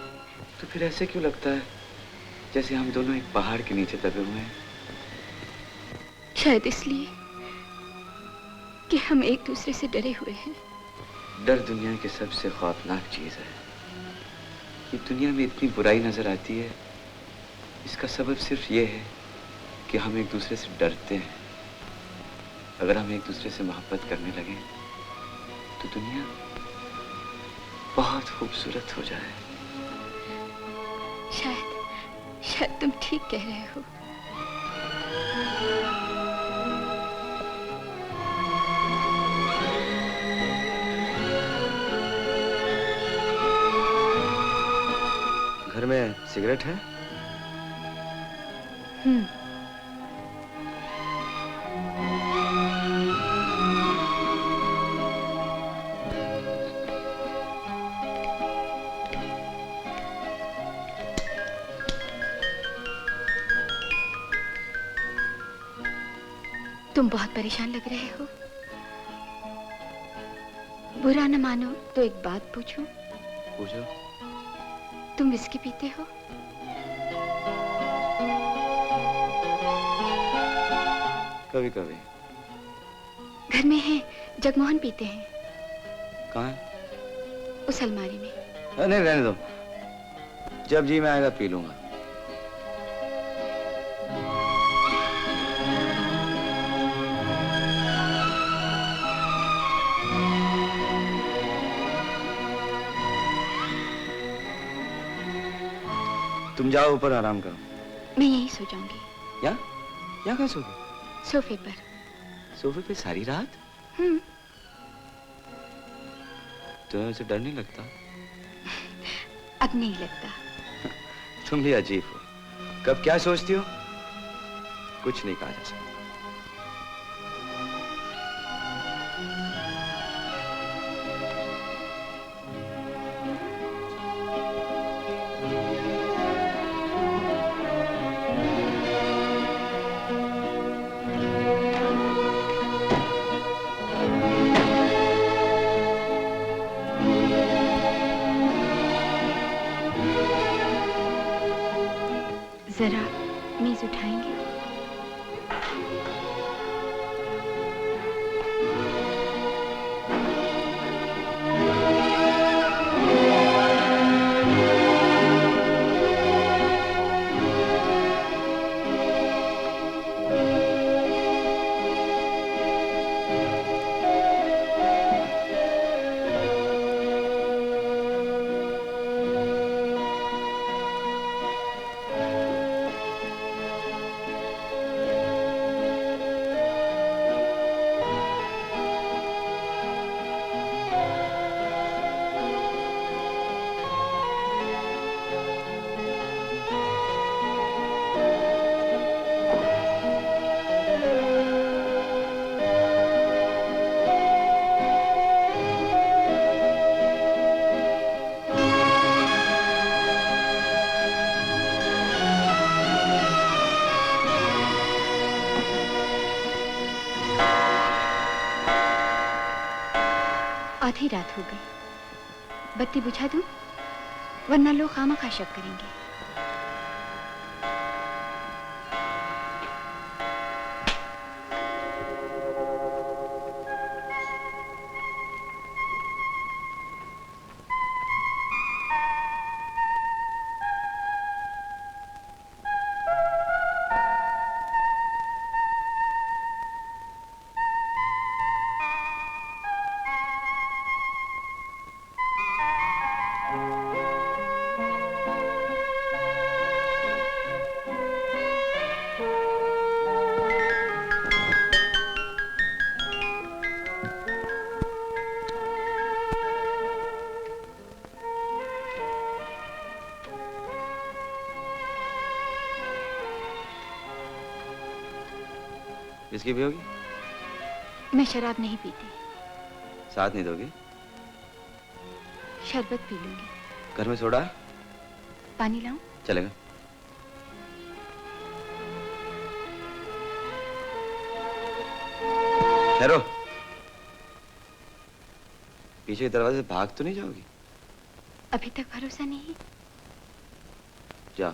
तो फिर ऐसे क्यों लगता है जैसे हम दोनों एक पहाड़ के नीचे दबे हुए हैं? शायद इसलिए कि हम एक दूसरे से डरे हुए हैं। डर दुनिया की सबसे खौफनाक चीज है। ये दुनिया में इतनी बुराई नजर आती है, इसका सबब सिर्फ ये है कि हम एक दूसरे से डरते हैं। अगर हम एक दूसरे से मोहब्बत करने लगे तो दुनिया बहुत खूबसूरत हो जाए। शायद तुम ठीक कह रहे हो। घर में सिगरेट है? तुम बहुत परेशान लग रहे हो। बुरा न मानो तो एक बात पूछूं? पूछो। तुम विस्की पीते हो? कभी कभी। घर में है, जगमोहन पीते हैं। कहाँ? उस अलमारी में। नहीं, रहने दो। जब जी में आएगा पी लूंगा। तुम जाओ ऊपर आराम करो। मैं यहीं सो जाऊंगी। यहाँ कहाँ सोगे? सोफे पर। सोफे पे सारी रात? तुम्हें मुझसे डर नहीं लगता? अब नहीं लगता। तुम भी अजीब हो। कब क्या सोचती हो? कुछ नहीं कहा जा सकता। जरा मेज उठाएंगे? आधी रात हो गई। बत्ती बुझा दूं? वरना लोग खामखा शक करेंगे। इसकी भी होगी? मैं शराब नहीं पीती। साथ नहीं दोगी? शरबत पी लूंगी। घर में सोडा? पानी लाऊं? चलेगा। ठहरो। पीछे के दरवाजे से भाग तो नहीं जाओगी? अभी तक भरोसा नहीं। जाओ।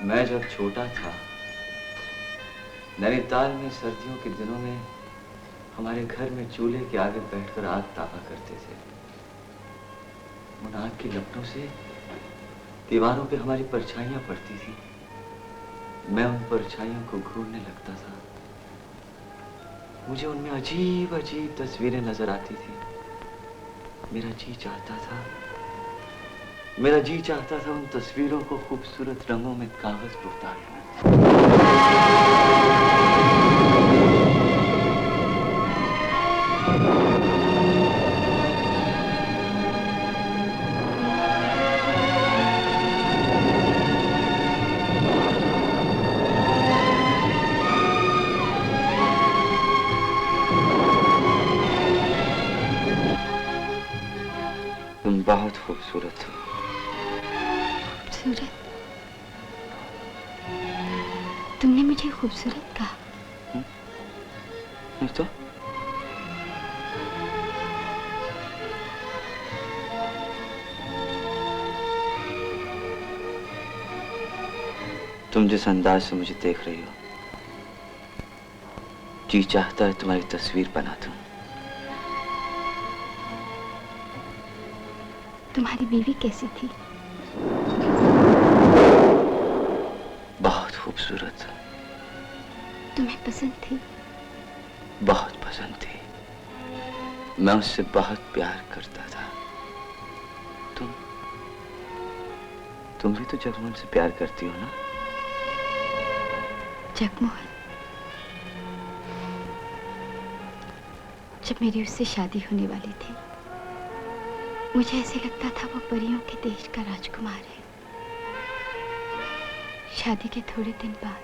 मैं जब छोटा था, नैनीताल में सर्दियों के दिनों में हमारे घर में चूल्हे के आगे बैठकर आग तापा करते थे। उन आग की लपटों से दीवारों पे हमारी परछाइयां पड़ती थी। मैं उन परछाइयों को घूरने लगता था। मुझे उनमें अजीब अजीब तस्वीरें नजर आती थी। मेरा जी चाहता था उन तस्वीरों को खूबसूरत रंगों में कागज पर उतार लूं। तुम बहुत खूबसूरत हो। खूबसूरत? तुमने मुझे खूबसूरत कहा? नहीं तो? तुम जिस अंदाज से मुझे देख रही हो, जी चाहता है तुम्हारी तस्वीर बना दूं। तुम्हारी बीवी कैसी थी? बहुत खूबसूरत। तुम्हें पसंद थी? बहुत पसंद थी। मैं उससे बहुत प्यार करता था। तुम भी तो जगमोहन से प्यार करती हो ना? जगमोहन? जब मेरी उससे शादी होने वाली थी, मुझे ऐसे लगता था वो परियों के देश का राजकुमार है। शादी के थोड़े दिन बाद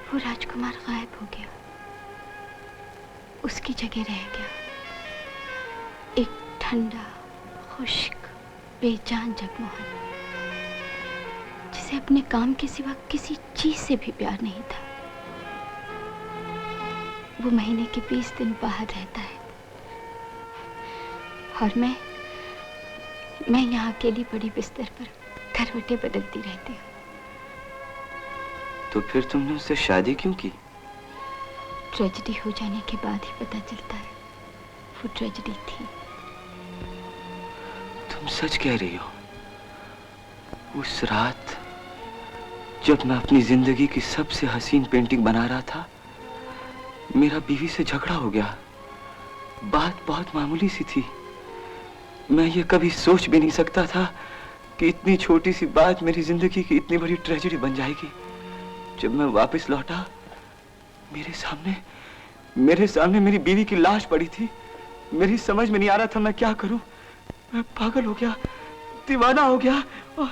वो राजकुमार गायब हो गया। उसकी जगह रह गया एक ठंडा, खुश्क, बेजान जगमोहन, जिसे अपने काम के सिवा किसी चीज से भी प्यार नहीं था। वो महीने के 20 दिन बाहर रहता है और मैं यहाँ अकेली पड़ी बिस्तर पर करवटें बदलती रहती हूँ। तो फिर तुमने उससे शादी क्यों की? ट्रेजेडी हो जाने के बाद ही पता चलता है वो ट्रेजेडी थी। तुम सच कह रही हो? उस रात जब मैं अपनी जिंदगी की सबसे हसीन पेंटिंग बना रहा था, मेरा बीवी से झगड़ा हो गया। बात बहुत मामूली सी थी। मैं ये कभी सोच भी नहीं सकता था कि इतनी छोटी सी बात मेरी जिंदगी की इतनी बड़ी ट्रेजेडी बन जाएगी। जब मैं वापस लौटा, मेरे सामने मेरी बीवी की लाश पड़ी थी। मेरी समझ में नहीं आ रहा था मैं क्या करूं। मैं पागल हो गया, दीवाना हो गया और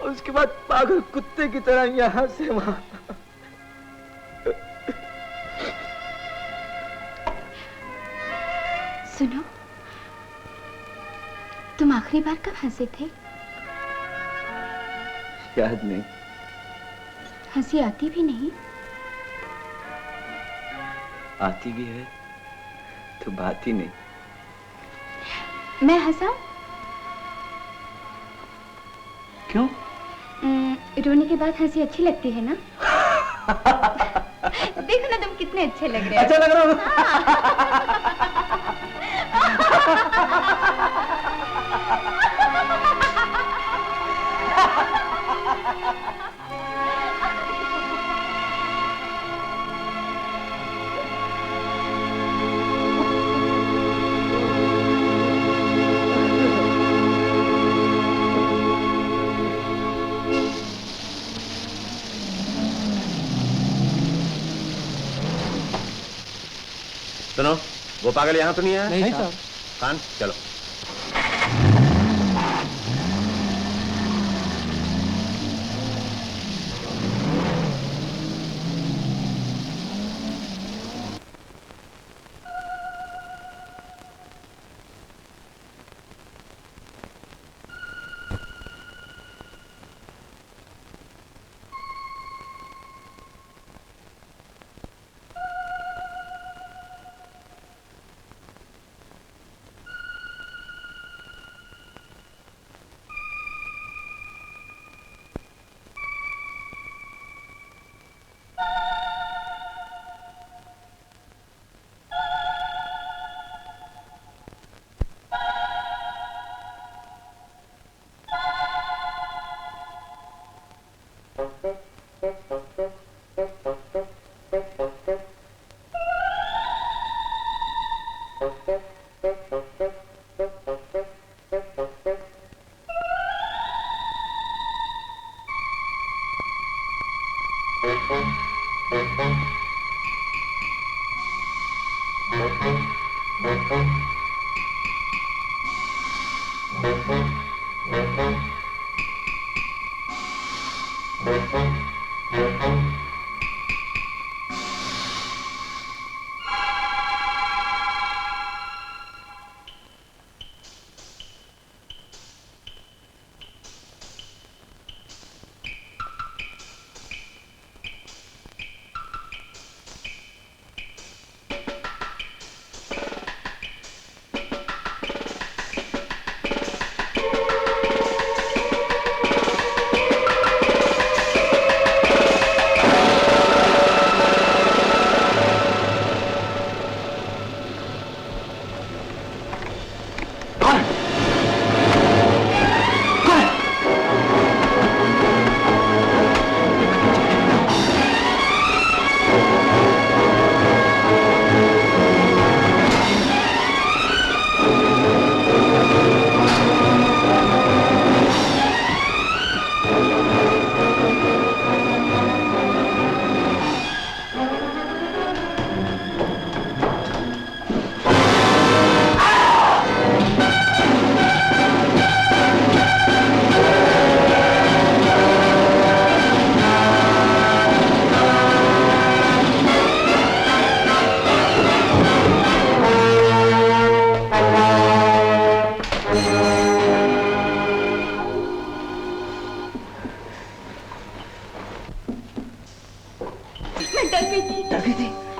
उसके बाद पागल कुत्ते की तरह यहां से वहां। सुनो, तुम आखिरी बार कब हंसे थे? याद नहीं। हंसी आती भी नहीं? आती भी है तो बात ही नहीं। मैं हंसाऊं? क्यों? रोने के बाद हंसी अच्छी लगती है ना? देखो ना तुम कितने अच्छे लग रहे हो। अच्छा लग रहा हूँ। सुनो, वो पागल यहाँ तो नहीं आया? नहीं साहब। खान, चलो।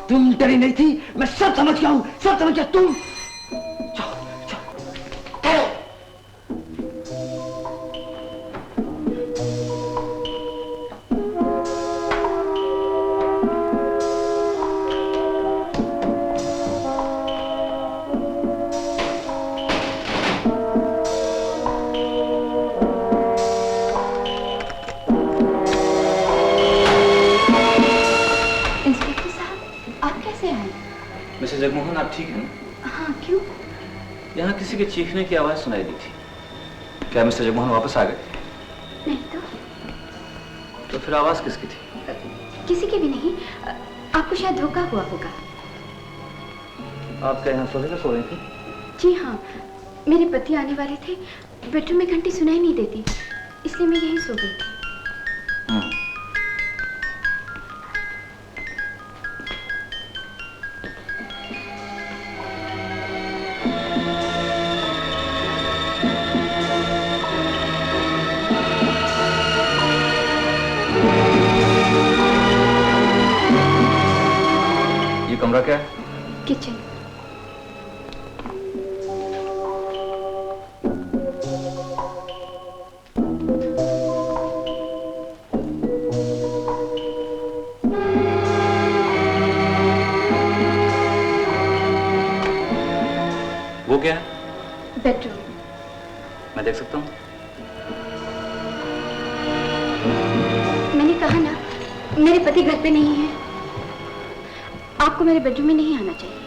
तुम डरी नहीं थी, मैं सब समझ गया हूँ, सब समझ गया। तुम मिसेस जगमोहन, आप ठीक हैं? हाँ, क्यों? यहाँ किसी के चीखने की आवाज सुनाई दी थी। क्या मिस्टर जगमोहन वापस आ गए? नहीं तो फिर आवाज किसकी थी? किसी की भी नहीं। आपको शायद धोखा हुआ होगा। आप क्या यहाँ सोने में सो रही थी? जी हाँ, मेरे पति आने वाले थे। बेडरूम में घंटी सुनाई नहीं देती, इसलिए मैं यहीं सो गई थी। कमरा क्या है? किचन। वो क्या है? बेडरूम। मैं देख सकता हूँ? मैंने कहा ना, मेरे पति घर पे नहीं है। आपको मेरे बेडरूम में नहीं आना चाहिए।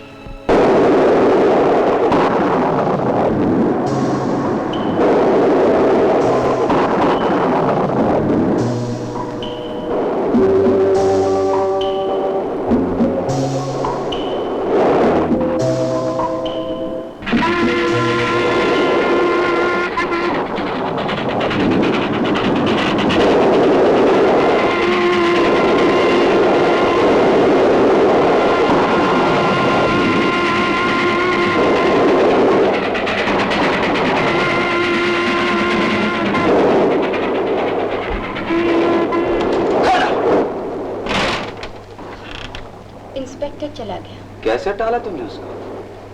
चला गया। कैसे टाला तुमने उसको?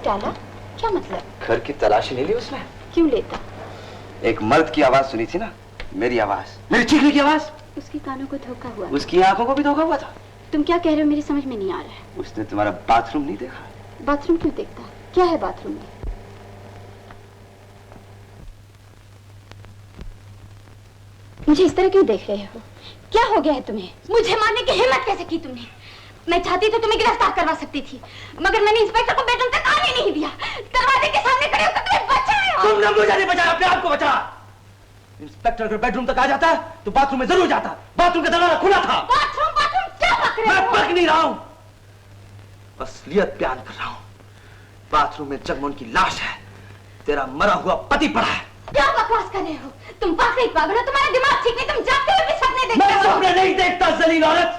टाला? क्या मतलब? घर की तलाशी नहीं ली उसने? क्यों लेता? एक मर्द की आवाज सुनी थी ना, मेरी आवाज, मेरी चीखने की आवाज। उसके कानों को धोखा हुआ। उसकी आंखों को भी धोखा हुआ था। तुम क्या कह रहे हो, मेरी समझ में नहीं आ रहा है। उसने तुम्हारा बाथरूम नहीं देखा? बाथरूम क्यों देखता? क्या है बाथरूम में? मुझे इस तरह क्यों देख रहे हो? क्या हो गया है तुम्हें? मुझे मारने की हिम्मत कैसे की तुमने? मैं चाहती तो तुम्हें गिरफ्तार करवा सकती थी, मगर मैंने इंस्पेक्टर को बेडरूम तक आने नहीं दिया। दरवाजे के सामने खड़े होकर तुम्हें बचाया। तुमने मुझे नहीं बचाया, अपने आप को बचा। इंस्पेक्टर अगर बेडरूम तक आ जाता तो बाथरूम में जरूर जाता। बाथरूम का दरवाजा खुला था। बाथरूम बाथरूम क्या बक रहे मैं हो? बक नहीं रहा हूं, असलियत बयान कर रहा हूं। बाथरूम में जगमोहन की लाश है, तेरा मरा हुआ पति पड़ा है। क्या बकवास कर रहे हो? तुम वाकई पागल हो, तुम्हारा दिमाग ठीक नहीं, तुम जागते हुए भी सपने देखते मैं हो। सपने नहीं देखता जलील औरत।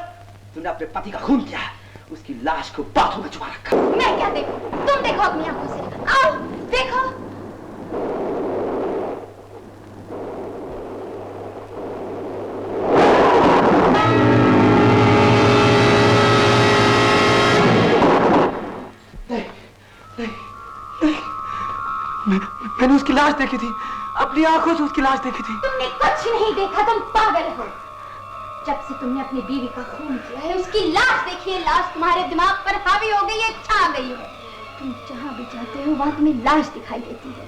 तूने अपने पति का खून किया है, उसकी लाश को बाथरूम में छुपा रखा। मैं क्या देखूं? तुम देखो अपनी आंखों से। आओ देखो। मैंने उसकी लाश देखी थी, अपनी आंखों से उसकी लाश देखी थी। तुमने कुछ नहीं देखा, तुम पागल हो। जब से तुमने अपनी बीवी का खून किया है, उसकी लाश देखी है, लाश तुम्हारे दिमाग पर हावी हो गई है, छा गई है। तुम जहाँ भी जाते हो वहां तुम्हें लाश दिखाई देती है,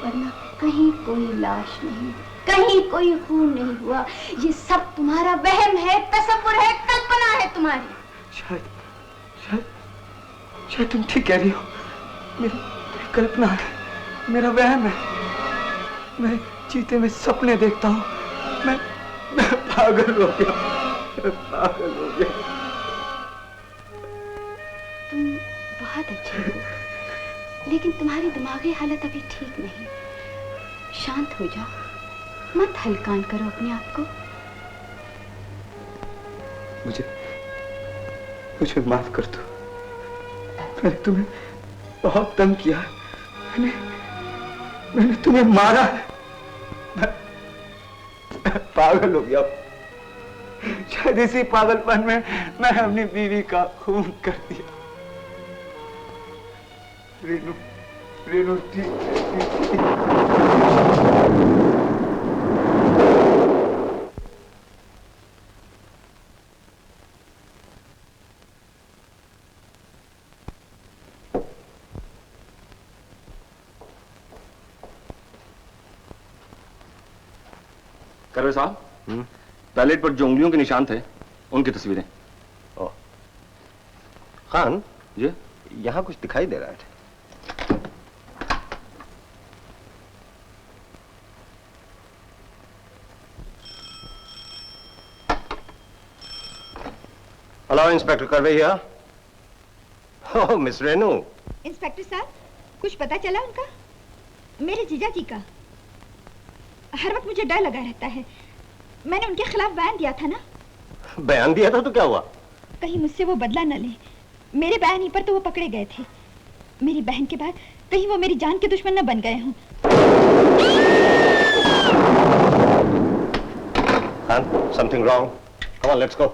वरना कहीं कोई लाश नहीं, कहीं कोई खून नहीं हुआ। ये सब तुम्हारा वहम है, तसव्वुर है, कल्पना है तुम्हारी। शायद शायद शायद तुम ठीक कह रही हो। मेरी कल्पना है, मेरा वहम है। मैं चीते में सपने देखता हूँ। मैं पागल हो गया, पागल हो गया। तुम बहुत अच्छे हो, लेकिन तुम्हारी दिमागी हालत अभी ठीक नहीं। शांत हो जाओ, मत हलकान करो अपने आप को। मुझे माफ कर दो। मैंने तुम्हें बहुत तंग किया है, मैंने तुम्हें मारा है। मैं पागल हो गया। शायद इसी पागलपन में मैं अपनी बीवी का खून कर दिया। रेनू, रेनू ठीक। करवे साहब, पैलेट पर जो उंगलियों के निशान थे उनकी तस्वीरें। खान जी, यहाँ कुछ दिखाई दे रहा है। हेलो इंस्पेक्टर करवे here. Oh miss Renu. Inspector साहब, कुछ पता चला उनका? मेरे जीजा जी का। हर वक्त मुझे डर लगा रहता है। मैंने उनके खिलाफ बयान दिया था ना। बयान दिया था तो क्या हुआ? कहीं मुझसे वो बदला न ले। मेरे बयान ही पर तो वो पकड़े गए थे। मेरी बहन के बाद कहीं वो मेरी जान के दुश्मन न बन गए हों। Khan, something wrong. Come on, let's go.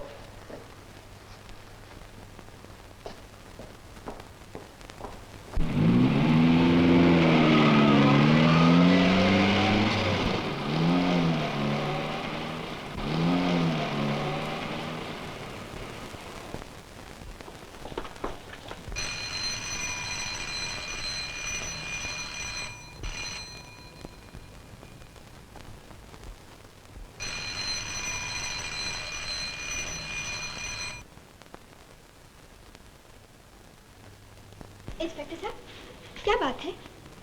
Inspector साहब, क्या बात है?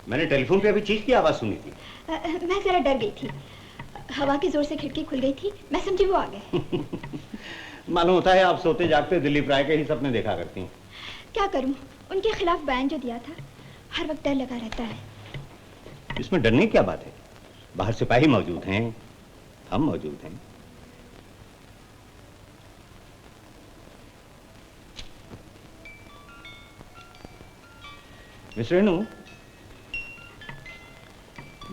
मैंने टेलीफोन पे अभी चीख की आवाज सुनी थी। मैं जरा डर गई थी। हवा के जोर से खिड़की खुल गई थी, मैं समझी वो आ गए। मालूम होता है आप सोते जागते दिलीप राय के ही सपने देखा करती हैं। क्या करूं, उनके खिलाफ बयान जो दिया था, हर वक्त डर लगा रहता है। इसमें डरने की क्या बात है? बाहर सिपाही मौजूद हैं, हम मौजूद हैं। मिस रेनू,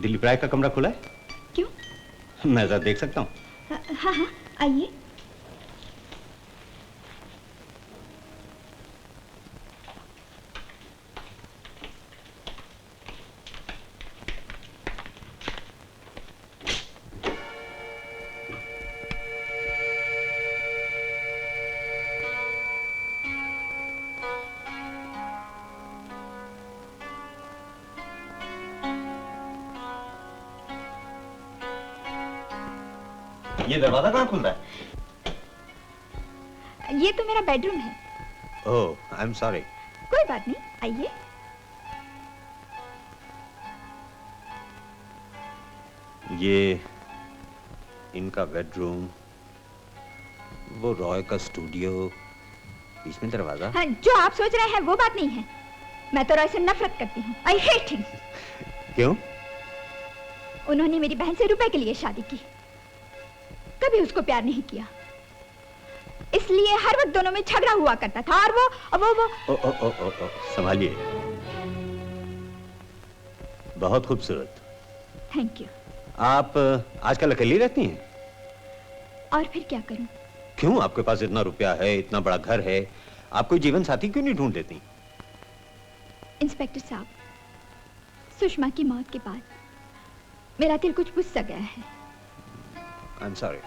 दिलीप राय का कमरा खुला है? क्यों? मैं जरा देख सकता हूँ? हाँ हाँ, आइए। ये दरवाजा कहाँ खुल रहा है? ये तो मेरा बेडरूम है। ओह, आई एम सॉरी। कोई बात नहीं, आइए। ये इनका बेडरूम, वो रॉय का स्टूडियो, बीच में दरवाजा? हाँ, जो आप सोच रहे हैं वो बात नहीं है। मैं तो रॉय से नफरत करती हूँ। I hate him. क्यों? उन्होंने मेरी बहन से रुपए के लिए शादी की, कभी उसको प्यार नहीं किया, इसलिए हर वक्त दोनों में झगड़ा हुआ करता था। और वो संभालिए। बहुत खूबसूरत। Thank you. आप आजकल अकेली रहती हैं? और फिर क्या करूं? क्यों? आपके पास इतना रुपया है, इतना बड़ा घर है, आप कोई जीवन साथी क्यों नहीं ढूंढ लेती? इंस्पेक्टर साहब, सुषमा की मौत के बाद मेरा दिल कुछ बुझ सा गया है। I am sorry.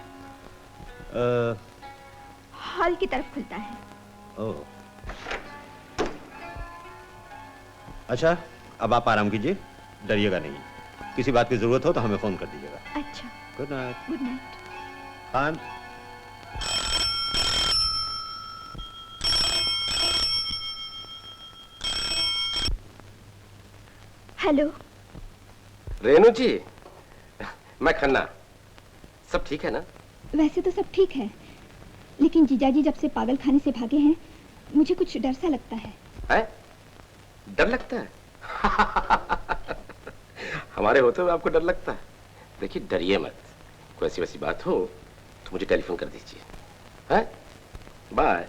हॉल की तरफ खुलता है। ओह, अच्छा, अब आप आराम कीजिए, डरिएगा नहीं। किसी बात की जरूरत हो तो हमें फोन कर दीजिएगा। अच्छा, good night. Good night. Hello. Renu ji, मैं खन्ना। सब ठीक है ना? वैसे तो सब ठीक है, लेकिन जीजाजी जब से पागल खाने से भागे हैं मुझे कुछ डर सा लगता है। डर लगता है? हमारे होते हुए आपको डर लगता है? देखिए, डरिए मत। कोई ऐसी वैसी बात हो तो मुझे टेलीफोन कर दीजिए। हैं? बाय।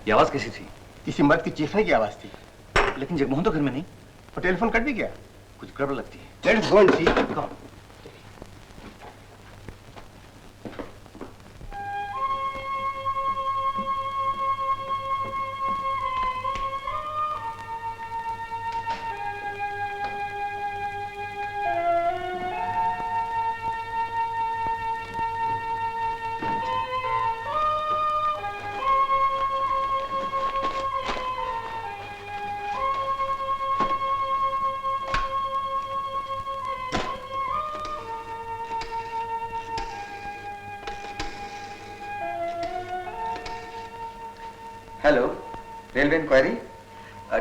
ये आवाज कैसी थी? किसी मर्द की चीखने की आवाज थी। लेकिन जगमोहन तो घर में नहीं। और टेलीफोन कट भी गया। कुछ गड़बड़ लगती है। Let's go and see. Hello, railway inquiry.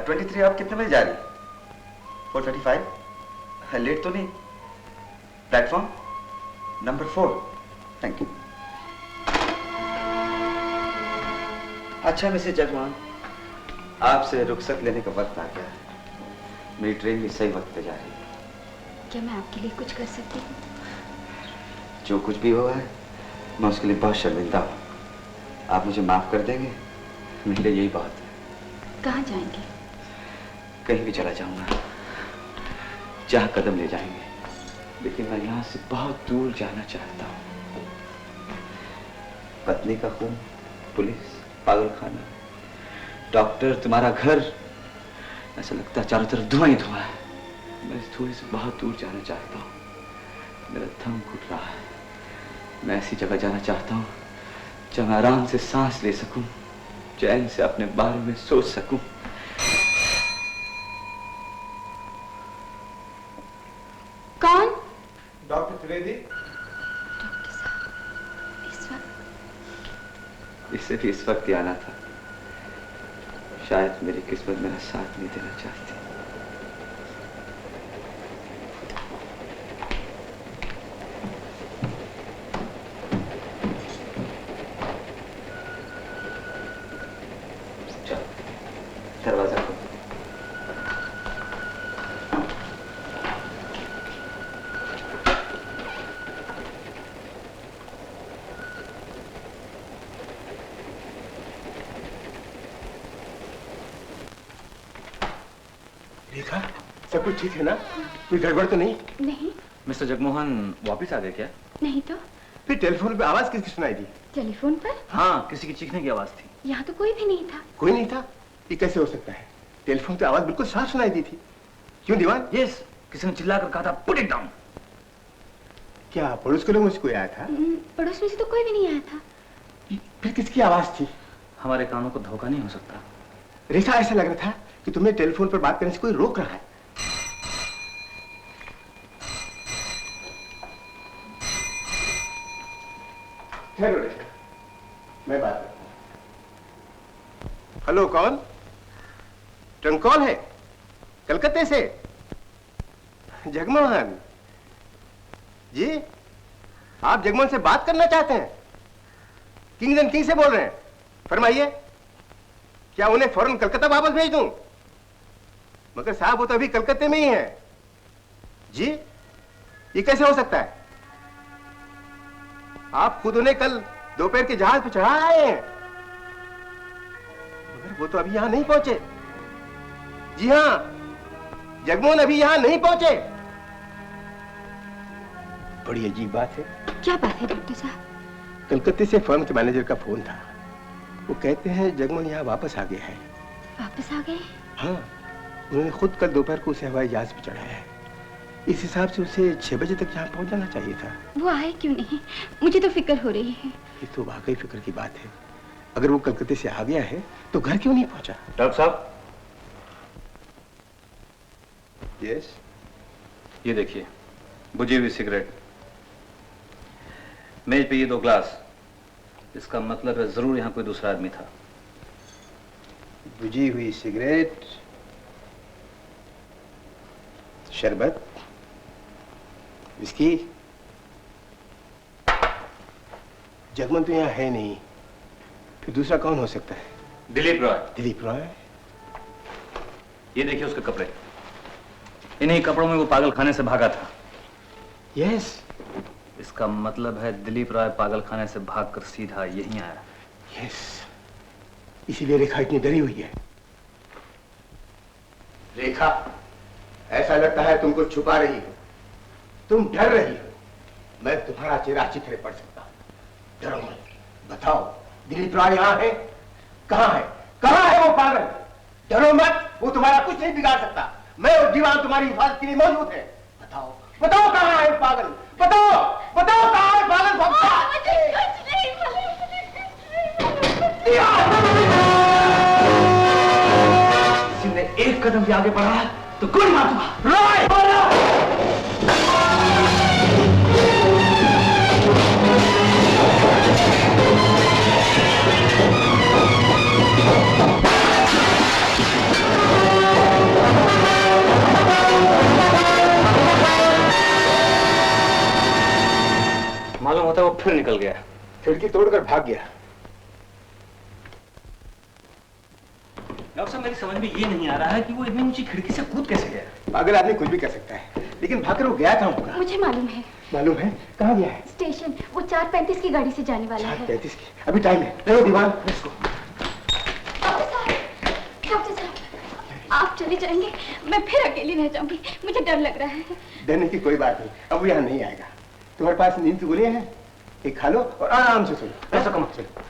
23 आप कितने बजे जा रही? 4:35। लेट तो नहीं? Platform number 4। Thank you. अच्छा मिसेस जगमोहन, आपसे रुखसत लेने का वक्त आ गया है। मेरी ट्रेन भी सही वक्त पे जा रही है। क्या मैं आपके लिए कुछ कर सकती हूँ? जो कुछ भी हुआ है मैं उसके लिए बहुत शर्मिंदा हूँ। आप मुझे माफ कर देंगे? मेरे लिए यही बात है। कहाँ जाएंगे? कहीं भी चला जाऊंगा, जहाँ कदम ले जाएंगे, लेकिन मैं यहाँ से बहुत दूर जाना चाहता हूँ। पत्नी का खून, पुलिस, पागलखाना, डॉक्टर, तुम्हारा घर, ऐसा लगता है चारों तरफ धुआं ही धुआं है। मैं इस धुएं से बहुत दूर जाना चाहता हूँ। मेरा दम घुट रहा है। मैं ऐसी जगह जाना चाहता हूँ जहाँ मैं आराम से सांस ले सकूं, चैन से अपने बारे में सोच सकूं। कौन? डॉक्टर त्रिवेदी। डॉक्टर साहब, इस वक्त? इससे भी इस वक्त ही आना था। शायद मेरी किस्मत मेरा साथ नहीं देना चाहती। दरवाजा खोलो। रेखा, सब कुछ ठीक है ना? कोई गड़बड़ तो नहीं? नहीं। मिस्टर जगमोहन वापस आ गए क्या? नहीं तो। फिर टेलीफोन पे आवाज किसकी सुनाई दी? टेलीफोन पर? हाँ, किसी की चीखने की आवाज थी। यहाँ तो कोई भी नहीं था। कोई नहीं था? ये कैसे हो सकता है? टेलीफोन पे आवाज बिल्कुल साफ सुनाई दी थी। क्यों दीवान? यस, किसी ने चिल्लाकर कहा था पुट इट डाउन। क्या पड़ोस के लोग मुझे कोई आया था? पड़ोस में से तो कोई भी नहीं आया था। फिर किसकी आवाज थी? हमारे कानों को धोखा नहीं हो सकता। रेखा, ऐसा लग रहा था कि तुम्हें टेलीफोन पर बात करने से कोई रोक रहा है। ठहरो रेखा, मैं बात करता हूँ। हेलो, कौन? ट्रंक कॉल है? कलकत्ते से? जगमोहन जी, आप जगमोहन से बात करना चाहते हैं? किंग्स एंड किंग से बोल रहे हैं? फरमाइए, क्या उन्हें फौरन कलकत्ता वापस भेज दूं? मगर साहब वो तो अभी कलकत्ते में ही है। जी, ये कैसे हो सकता है? आप खुद उन्हें कल दोपहर के जहाज पर चढ़ा आए हैं, मगर वो तो अभी यहां नहीं पहुंचे। जी हां, जगमोहन अभी यहां नहीं पहुंचे। बड़ी अजीब बात है। क्या बात है डॉक्टर साहब? कलकत्ते से फर्म के मैनेजर का फोन था। वो कहते हैं जगमोहन यहाँ वापस आ गया है। वापस आ गए? हाँ, उन्होंने खुद कल दोपहर को उसे हवाई जहाज पर चढ़ाया है। इस हिसाब से उसे 6 बजे तक यहाँ पहुँच जाना चाहिए था। वो आए क्यों नहीं? मुझे तो फिक्र हो रही है। ये तो वाकई फिक्र की बात है। अगर वो कलकत्ते से आ गया है तो घर क्यों नहीं पहुंचा? डॉक्टर साहब। यस। ये देखिए, बुझी हुई सिगरेट, मेज पे ये 2 ग्लास। इसका मतलब है जरूर यहाँ कोई दूसरा आदमी था। बुझी हुई सिगरेट, शरबत, विस्की। जगमोहन तो यहाँ है नहीं, फिर दूसरा कौन हो सकता है? दिलीप रॉय। दिलीप रॉय? ये देखिए उसके कपड़े, इन्हीं कपड़ों में वो पागल खाने से भागा था। यस। इसका मतलब है दिलीप रॉय पागल खाने से भागकर सीधा यहीं आया। यस, इसीलिए रेखा इतनी डरी हुई है। रेखा, ऐसा लगता है तुम कुछ छुपा रही हो, तुम डर रही हो। मैं तुम्हारा चेहरा अच्छी तरह पढ़ सकता हूं। डरो मत, बताओ दिलीप रॉय यहाँ है? कहाँ है? कहाँ है वो पागल? डरो मत, वो तुम्हारा कुछ नहीं बिगाड़ सकता। मैं और दीवान तुम्हारी हिफाजत के लिए मौजूद है। बताओ, बताओ कहाँ है पागल? बताओ, बताओ कहाँ है पागल? किसी ने एक कदम भी आगे बढ़ा तो गोली मार दूंगा। रॉय, बोलो! मालूम होता है वो फिर निकल गया, खिड़की तोड़कर भाग गया। डॉक्टर साहब, मेरी समझ में ये नहीं आ रहा है कि वो इतनी ऊंची खिड़की से कूद कैसे गया। पागल आदमी कुछ भी कर सकता है, लेकिन भागकर वो गया कहाँ होगा? मुझे मालूम है। मालूम है? कहाँ गया है? स्टेशन। वो 4:35 की गाड़ी से जाने वाला है। 4:35 की? अभी टाइम है। रहो दीवान, लेट्स गो। डॉक्टर साहब, आप चले जाएंगे, मैं फिर अकेली रह जाऊंगी। मुझे डर लग रहा है। डरने की कोई बात नहीं, अब वो यहाँ नहीं आएगा। तुम्हारे पास नींद की गोलियां हैं, एक खा लो और आराम से सो लो। ऐसा कम चलो।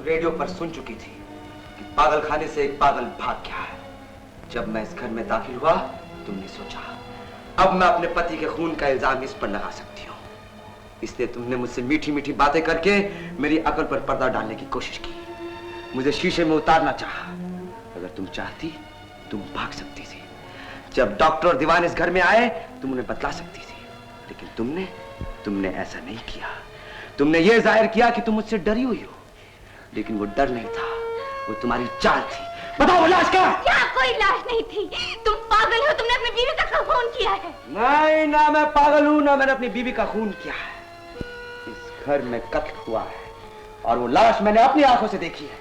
रेडियो पर सुन चुकी थी कि पागल खाने से एक पागल भाग गया है। जब मैं इस घर में दाखिल हुआ, तुमने सोचा अब मैं अपने पति के खून का इल्जाम इस पर लगा सकती हूँ, इसलिए तुमने मुझसे मीठी मीठी बातें करके मेरी अकल पर पर्दा डालने की कोशिश की, मुझे शीशे में उतारना चाहा, अगर तुम चाहती तुम भाग सकती थी। जब डॉक्टर और दीवान इस घर में आए तुम उन्हें बतला सकती थी, लेकिन तुमने ऐसा नहीं किया। तुमने ये जाहिर किया कि तुम मुझसे डरी हुई हो, लेकिन वो डर नहीं था, वो तुम्हारी चाल थी। बताओ वो लाश कहाँ? क्या कोई लाश नहीं थी? तुम पागल हो, तुमने अपनी बीवी का खून किया है। नहीं, ना मैं पागल हूं, ना मैंने अपनी बीवी का खून किया है। इस घर में कत्ल हुआ है और वो लाश मैंने अपनी आंखों से देखी है,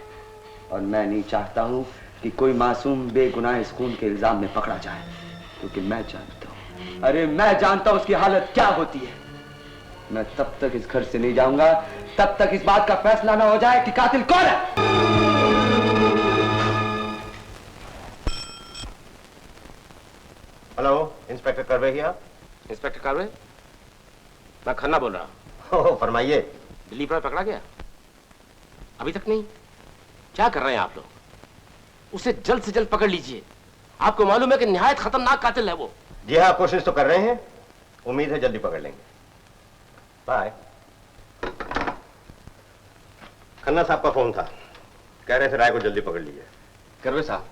और मैं नहीं चाहता हूं कि कोई मासूम बेगुनाह इस खून के इल्जाम में पकड़ा जाए, क्योंकि मैं जानता हूं, अरे मैं जानता हूं उसकी हालत क्या होती है। मैं तब तक इस घर से नहीं जाऊंगा तब तक इस बात का फैसला ना हो जाए कि कातिल कौन है। हेलो, इंस्पेक्टर करवे ही आप? इंस्पेक्टर करवे, मैं खन्ना बोल रहा हूँ। फरमाइए। दिलीप रॉय पकड़ा गया? अभी तक नहीं? क्या कर रहे हैं आप लोग? उसे जल्द से जल्द पकड़ लीजिए। आपको मालूम है कि निहायत खतरनाक कातिल है वो। जी हाँ, कोशिश तो कर रहे हैं, उम्मीद है जल्दी पकड़ लेंगे। बाय। खन्ना साहब का फोन था, कह रहे थे राय को जल्दी पकड़ लीजिए। करवे साहब,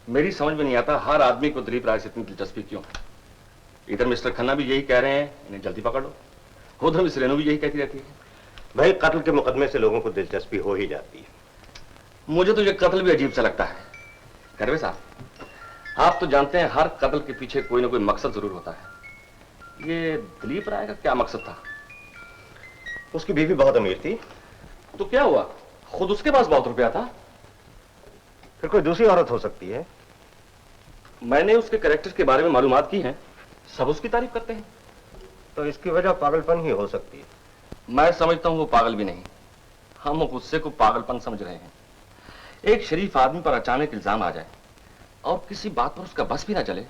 मेरी समझ में नहीं आता हर आदमी को दिलीप राय से इतनी दिलचस्पी क्यों है। इधर मिस्टर खन्ना भी यही कह रहे हैं इन्हें जल्दी पकड़ लो, उधर मिस रेनू भी यही कहती रहती है। भाई, कत्ल के मुकदमे से लोगों को दिलचस्पी हो ही जाती है। मुझे तो ये कत्ल भी अजीब सा लगता है। करवे साहब, आप तो जानते हैं हर कत्ल के पीछे कोई ना कोई मकसद जरूर होता है। ये दिलीप राय का क्या मकसद था? उसकी बीवी बहुत अमीर थी। तो क्या हुआ, खुद उसके पास बहुत रुपया था। फिर कोई दूसरी औरत हो सकती है। मैंने उसके कैरेक्टर के बारे में मालूमात की हैं, सब उसकी तारीफ करते हैं। तो इसकी वजह पागलपन ही हो सकती है। मैं समझता हूं वो पागल भी नहीं, हम गुस्से को पागलपन समझ रहे हैं। एक शरीफ आदमी पर अचानक इल्जाम आ जाए और किसी बात पर उसका बस भी ना चले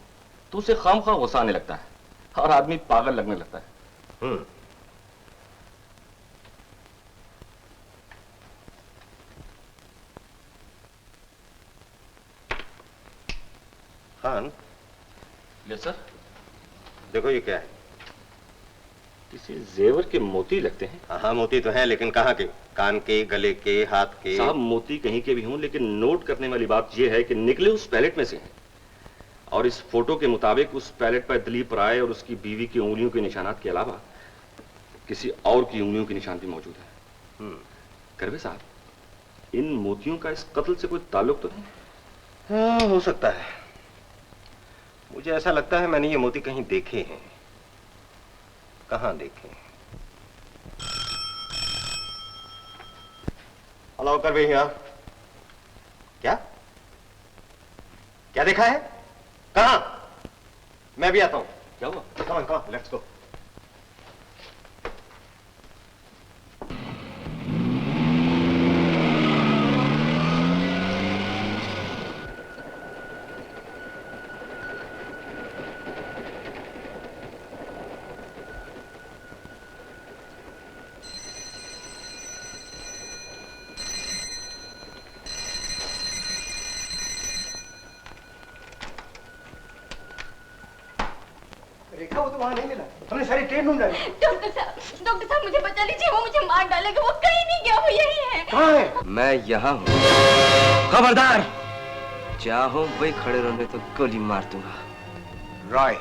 तो उसे खामखा गुस्सा आने लगता है और आदमी पागल लगने लगता है। खान। Yes sir. देखो ये क्या है? किसी जेवर के मोती लगते हैं। हाँ, मोती तो है, लेकिन कहाँ के? कान के, गले के, हाथ के? साहब, मोती कहीं के भी हों, लेकिन नोट करने वाली बात यह है कि निकले उस पैलेट में से हैं। और इस फोटो के मुताबिक उस पैलेट पर दिलीप राय और उसकी बीवी की उंगलियों के निशानात के अलावा किसी और की उंगलियों के निशान भी मौजूद है। करवे साहब, इन मोतियों का इस कत्ल से कोई ताल्लुक तो नहीं? हाँ, हो सकता है। मुझे ऐसा लगता है मैंने ये मोती कहीं देखे हैं। कहाँ देखे? हेलो करवे ही आप? क्या क्या देखा है? कहाँ? मैं भी आता हूं। क्या हुआ? Come on, let's go. रेखा, वो तो वहां नहीं मिला। हमने सारी ट्रेन ढूंढ डाली। डॉक्टर साहब मुझे बचा लीजिए, वो मुझे मार डालेगा। वो कहीं नहीं गया, वो यही है। कहाँ है? मैं यहाँ हूँ। खबरदार, चाहो वही खड़े रहने तो गोली मार दूंगा। रॉय,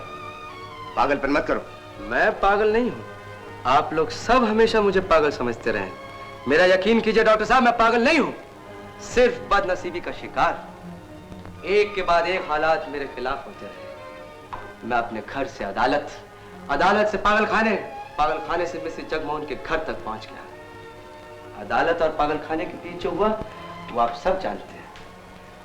पागलपन मत करो। मैं पागल नहीं हूँ, आप लोग सब हमेशा मुझे पागल समझते रहे। मेरा यकीन कीजिए डॉक्टर साहब, मैं पागल नहीं हूँ, सिर्फ बदनसीबी का शिकार। एक के बाद एक हालात मेरे खिलाफ होते रहे। मैं अपने घर से अदालत, अदालत से पागल खाने से मिसेस जगमोहन के घर तक पहुंच गया। अदालत और पागल खाने के बीच जो हुआ वो आप सब जानते हैं।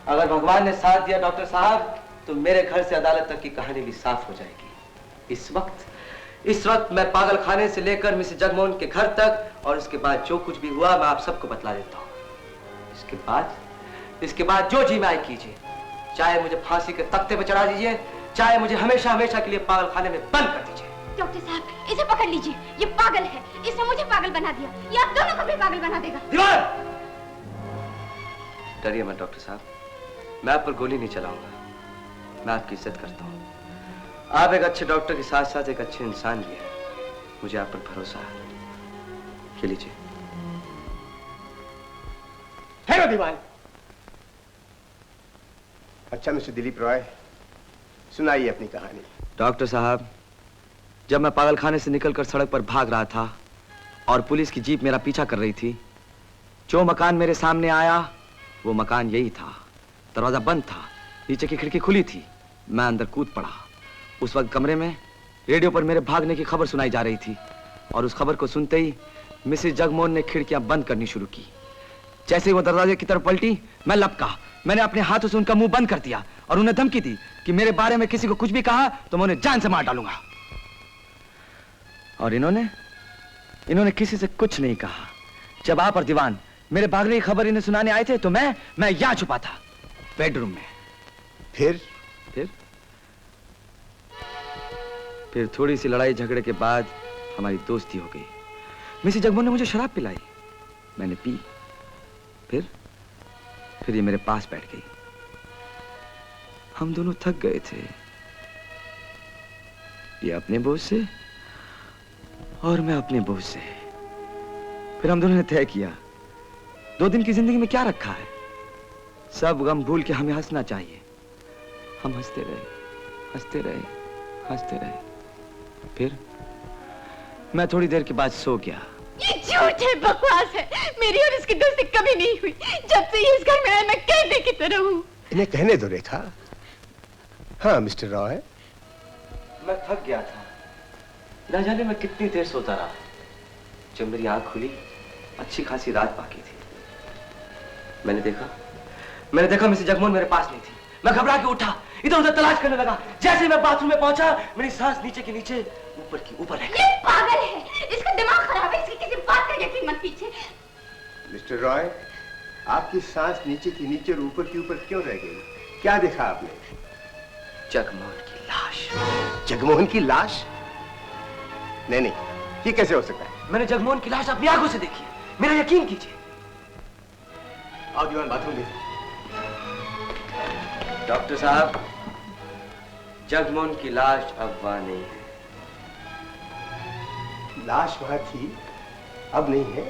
अगर भगवान ने साथ दिया डॉक्टर साहब, तो मेरे घर से अदालत तक की कहानी भी साफ हो जाएगी। इस वक्त मैं पागल खाने से लेकर मिसेस जगमोहन के घर तक और उसके बाद जो कुछ भी हुआ मैं आप सबको बतला देता हूँ। इसके बाद जो जी में आए कीजिए, चाहे मुझे फांसी के तख्ते पर चढ़ा दीजिए, चाहे मुझे हमेशा हमेशा के लिए पागल खाने में बंद कर दीजिए। डॉक्टर साहब, इसे पकड़ लीजिए, ये पागल है। इसने मुझे पागल बना दिया, ये आप दोनों को भी पागल बना देगा। दीवार! डरिए मत डॉक्टर साहब, मैं आप पर गोली नहीं चलाऊंगा। मैं आपकी इज्जत करता हूँ। आप एक अच्छे डॉक्टर के साथ साथ एक अच्छे इंसान भी हैं। मुझे आप पर भरोसा है। ये लीजिए। है दीवार। अच्छा मिस्टर दिलीप रॉय, सुनाइए अपनी कहानी। डॉक्टर साहब, जब मैं पागलखाने से निकलकर सड़क पर भाग रहा था और पुलिस की जीप मेरा पीछा कर रही थी, जो मकान मेरे सामने आया वो मकान यही था। दरवाजा बंद था, नीचे की खिड़की खुली थी। मैं अंदर कूद पड़ा। उस वक्त कमरे में रेडियो पर मेरे भागने की खबर सुनाई जा रही थी और उस खबर को सुनते ही मिसेस जगमोहन ने खिड़कियां बंद करनी शुरू की। जैसे ही वो दरवाजे की तरफ पलटी, मैं लपका। मैंने अपने हाथों से उनका मुंह बंद कर दिया और उन्हें धमकी दी कि मेरे बारे में किसी को कुछ भी कहा तो मैं उन्हें जान से मार डालूंगा। और इन्होंने किसी से कुछ नहीं कहा। जब आप और दीवान मेरे भागने की खबर इन्हें सुनाने आए थे तो मैं यहां छुपा था, बेडरूम में। फिर थोड़ी सी लड़ाई झगड़े के बाद हमारी दोस्ती हो गई। मिसेस जगमोहन ने मुझे शराब पिलाई, मैंने पी। फिर ये मेरे पास बैठ गई। हम दोनों थक गए थे, ये अपने बोझ से और मैं अपने बोझ से। फिर हम दोनों ने तय किया, 2 दिन की जिंदगी में क्या रखा है, सब गम भूल के हमें हंसना चाहिए। हम हंसते रहे, हंसते रहे, हंसते रहे। फिर मैं थोड़ी देर के बाद सो गया। ये झूठ है, बकवास है। मेरी और इसकी दोस्ती कभी नहीं हुई। जब से ये इस घर में आया मैं कैदी की तरह हूँ। इन्हें कहने दो रेखा। हाँ मिस्टर रॉय, मैं थक गया था। ना जाने मैं कितनी देर सोता रहा। जब मेरी आंख खुली, अच्छी खासी रात बाकी थी। मैंने देखा मिसेस जगमोहन मेरे पास नहीं थी। मैं घबरा के उठा, इधर उधर तलाश करने लगा। जैसे ही मैं बाथरूम में पहुंचा, मेरी सांस नीचे की नीचे, ऊपर की ऊपर रह गई। ये पागल है, इसका दिमाग खराब है, इसकी किसी बात का यकीन मत कीजिए। मिस्टर रॉय, आपकी सांस नीचे की नीचे और ऊपर की ऊपर क्यों रह गई? क्या देखा आपने? जगमोहन की लाश। जगमोहन की लाश? नहीं, ये कैसे हो सकता है? मैंने जगमोहन की लाश अपनी आंखों से देखी है, मेरा यकीन कीजिए। आओ दीवान, बाथरूम में। डॉक्टर साहब, जगमोहन की लाश अब वहां नहीं है। लाश वहां थी, अब नहीं है?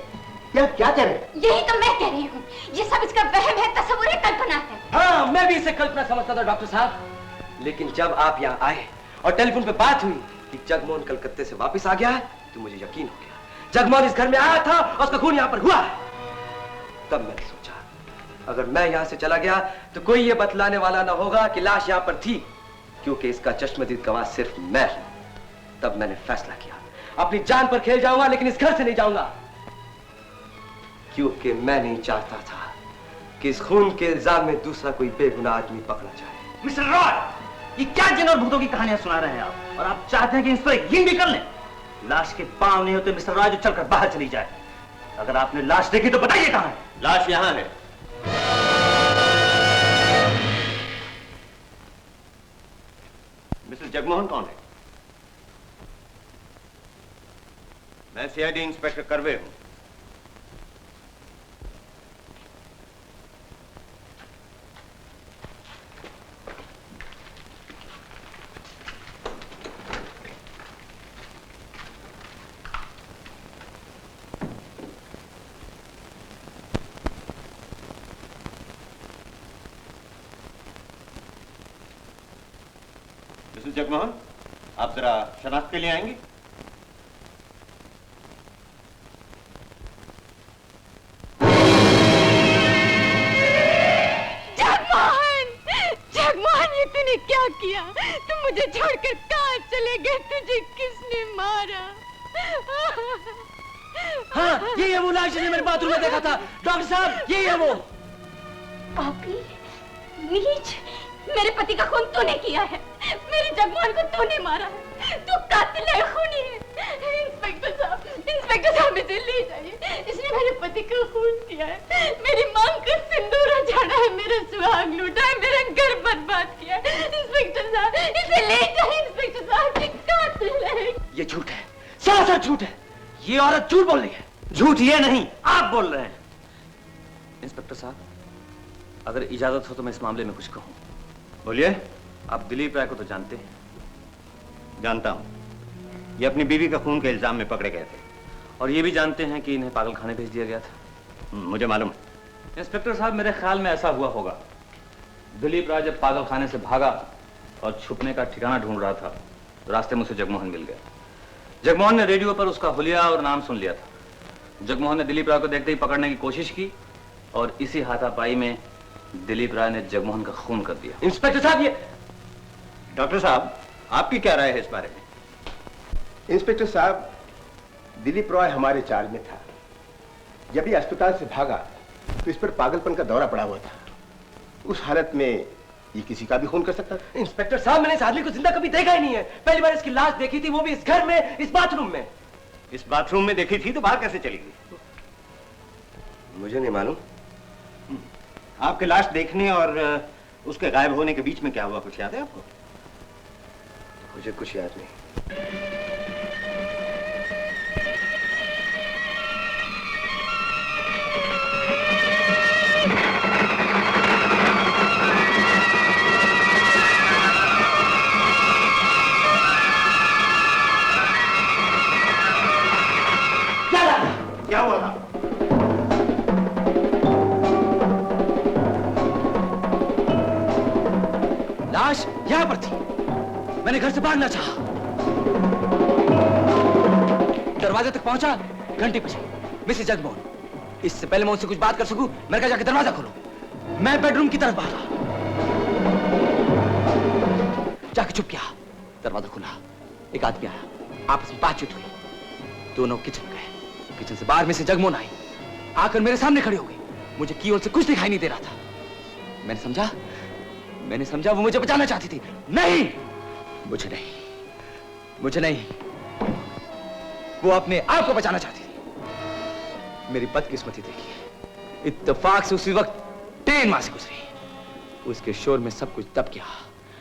क्या कह रहे हैं? यही तो मैं कह रही हूँ। ये सब इसका वहम है, तस्वुर है, कल्पना है। हाँ, मैं भी इसे कल्पना समझता था डॉक्टर साहब। लेकिन जब आप यहाँ आए और टेलीफोन पे बात हुई कि जगमोहन कलकत्ते से वापस आ गया है, तो मुझे यकीन हो गया जगमोहन इस घर में आया था और उसका खून यहाँ पर हुआ है। तब मैंने सोचा, अगर मैं यहाँ से चला गया तो कोई ये बतलाने वाला ना होगा कि लाश यहाँ पर थी, क्योंकि इसका चश्मदीद गवाह सिर्फ मैं हूं। तब मैंने फैसला किया, अपनी जान पर खेल जाऊंगा, लेकिन इस घर से नहीं जाऊंगा, क्योंकि मैं नहीं चाहता था कि इस खून के इल्जाम में दूसरा कोई बेगुनाह आदमी पकड़ा जाए। मिस्टर रॉय, ये क्या जिन और भूतों की कहानियां सुना रहे हैं आप? और आप चाहते हैं कि इस पर यकीन भी कर लें? लाश के पांव नहीं होते मिस्टर रॉय जो चलकर बाहर चली जाए। अगर आपने लाश देखी तो बताइए कहां है? लाश यहां है। मिस्टर जगमोहन कौन है? मैं सीआईडी इंस्पेक्टर करवे हूं। जगमोहन, आप जरा शनाख्त के लिए आएंगे? जगमोहन, ये तूने क्या किया? तुम मुझे छोड़कर कहां चले गए? तुझे किसने मारा? हाँ, ये है वो लाश जिसे मैंने बाथरूम में देखा था। डॉक्टर साहब, ये है वो। पापी, नीच, मेरे पति का खून तूने किया है। मेरे जगमोहन को तूने मारा है। तू कातिल है, खूनी है। इंस्पेक्टर साहब मुझे ले जाइए। इसने मेरे पति का खून किया है, मेरी मांग का सिंदूर झाड़ा है, मेरा सुहाग लूटा है, मेरा घर बर्बाद किया है। इंस्पेक्टर साहब, इसे ले जाइए। इंस्पेक्टर साहब, ये कातिल है। ये झूठ है, सरासर झूठ है। ये औरत झूठ बोल रही है। झूठ ये नहीं, आप बोल रहे हैं। इंस्पेक्टर साहब, अगर इजाजत हो तो मैं इस मामले में कुछ कहूं। बोलिए। आप दिलीप राय को तो जानते हैं? जानता हूं। ये अपनी बीवी का खून के इल्जाम में पकड़े गए थे। और ये भी जानते हैं कि इन्हें पागलखाने भेज दिया गया था? मुझे मालूम है। इंस्पेक्टर साहब, मेरे ख्याल में ऐसा हुआ होगा। दिलीप राय जब पागल खाने से भागा और छुपने का ठिकाना ढूंढ रहा था, रास्ते में उसे जगमोहन मिल गया। जगमोहन ने रेडियो पर उसका हुलिया और नाम सुन लिया था। जगमोहन ने दिलीप राय को देखते ही पकड़ने की कोशिश की और इसी हाथापाई में दिलीप राय ने जगमोहन का खून कर दिया। इंस्पेक्टर साहब, ये डॉक्टर साहब, आपकी क्या राय है इस बारे में? इंस्पेक्टर साहब, दिलीप रॉय हमारे चार्ज में था। जब ये अस्पताल से भागा तो इस पर पागलपन का दौरा पड़ा हुआ था। उस हालत में ये किसी का भी खून कर सकता था। इंस्पेक्टर साहब, मैंने इस आदमी को जिंदा कभी देखा ही नहीं है। पहली बार इसकी लाश देखी थी, वो भी इस घर में, इस बाथरूम में। इस बाथरूम में देखी थी तो बाहर कैसे चली गई? मुझे नहीं मालूम। आपके लाश देखने और उसके गायब होने के बीच में क्या हुआ, कुछ याद है आपको? मुझे कुछ याद नहीं। क्या हुआ था? लाश यहां पर थी। मैंने घर से बाहर ना चाहा। दरवाजे तक पहुंचा, घंटी बजी। मिसेस जगमोहन। इससे पहले मैं उनसे कुछ बात कर सकूं, मैंने कहा जाके दरवाजा खोलो। मैं बेडरूम की तरफ भागा, जाके चुप किया। दरवाजा खुला, एक आदमी आया, आपस में बातचीत हुई। दोनों किचन गए। किचन से बाहर मिसेस जगमोहन आई, आकर मेरे सामने खड़ी हो गई। मुझे कीहोल से कुछ दिखाई नहीं दे रहा था। मैंने समझा वो मुझे बचाना चाहती थी। नहीं, मुझे नहीं, वो अपने आप को बचाना चाहती थी। मेरी बदकिस्मती देखिए, इत्तेफाक से उसी वक्त 3 माह से गुजरी। उसके शोर में सब कुछ दब गया।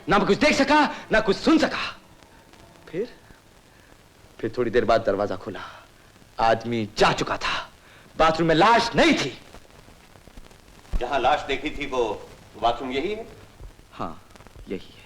ना मैं कुछ देख सका, ना कुछ सुन सका। फिर थोड़ी देर बाद दरवाजा खुला। आदमी जा चुका था। बाथरूम में लाश नहीं थी। जहां लाश देखी थी वो बाथरूम यही है? हाँ, यही है।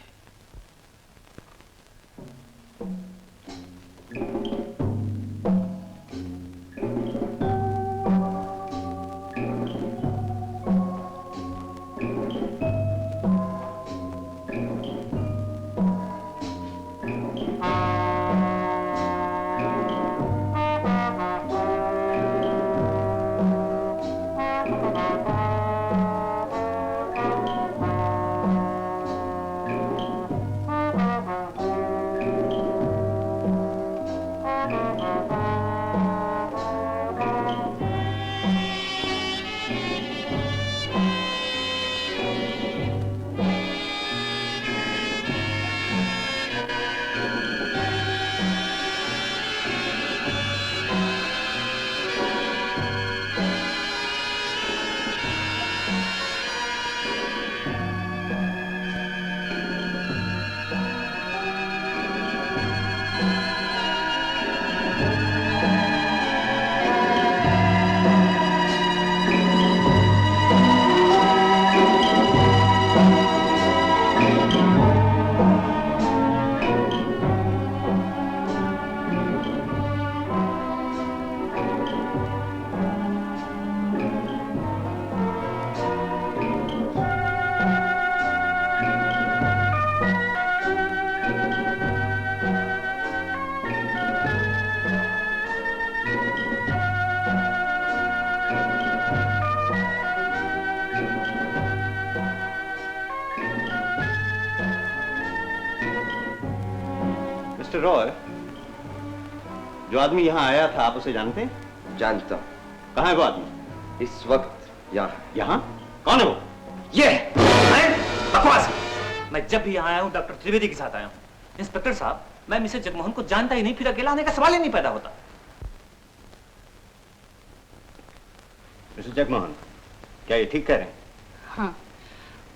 मिस्टर रॉय, जो आदमी यहाँ आया था आप उसे जानते हैं? जानता हूं। कहाँ है वो आदमी? इस वक्त यहाँ। यहाँ? कौन है वो? ये बकवास। मैं जब भी यहाँ आया हूँ डॉक्टर त्रिवेदी के साथ आया हूँ। इंस्पेक्टर साहब, मैं मिसेस जगमोहन को जानता ही नहीं, फिर अकेला आने का सवाल ही नहीं पैदा होता। मिसेस जगमोहन, क्या ये ठीक कह रहे हैं? हाँ,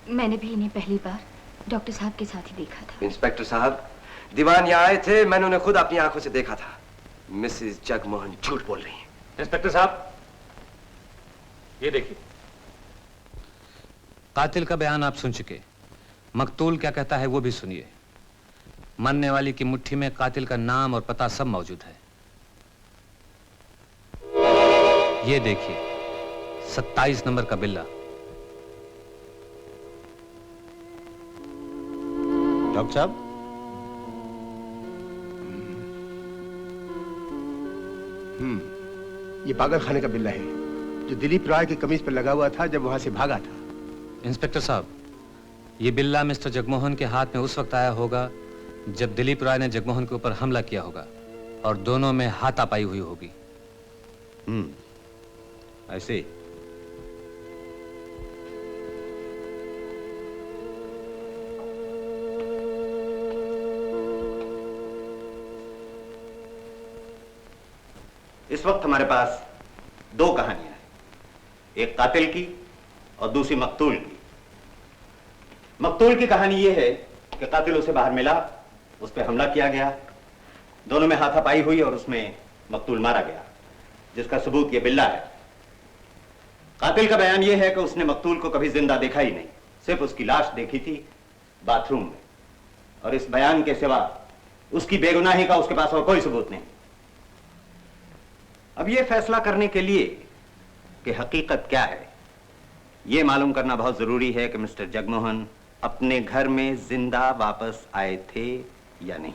मैंने भी इन्हें पहली बार डॉक्टर साहब के साथ ही देखा था। इंस्पेक्टर साहब, दीवान यहाँ आए थे, मैंने उन्हें खुद अपनी आंखों से देखा था। मिसेस जगमोहन झूठ बोल रही हैं। इंस्पेक्टर साहब, ये देखिए। कातिल का बयान आप सुन चुके। मकतूल क्या कहता है वो भी सुनिए। मरने वाली की मुट्ठी में कातिल का नाम और पता सब मौजूद है। ये देखिए, 27 नंबर का बिल्ला। डॉक्टर साहब, ये पागल खाने का बिल्ला है जो दिलीप राय की कमीज पर लगा हुआ था जब वहां से भागा था। इंस्पेक्टर साहब, ये बिल्ला मिस्टर जगमोहन के हाथ में उस वक्त आया होगा जब दिलीप राय ने जगमोहन के ऊपर हमला किया होगा और दोनों में हाथापाई हुई होगी। ऐसे इस वक्त हमारे पास दो कहानियां हैं, एक कातिल की और दूसरी मकतूल की। मकतूल की कहानी यह है कि कातिल उसे बाहर मिला, उस पर हमला किया गया, दोनों में हाथापाई हुई और उसमें मकतूल मारा गया, जिसका सबूत यह बिल्ला है। कातिल का बयान यह है कि उसने मकतूल को कभी जिंदा देखा ही नहीं, सिर्फ उसकी लाश देखी थी बाथरूम में, और इस बयान के सिवा उसकी बेगुनाही का उसके पास और कोई सबूत नहीं। अब यह फैसला करने के लिए कि हकीकत क्या है, यह मालूम करना बहुत जरूरी है कि मिस्टर जगमोहन अपने घर में जिंदा वापस आए थे या नहीं।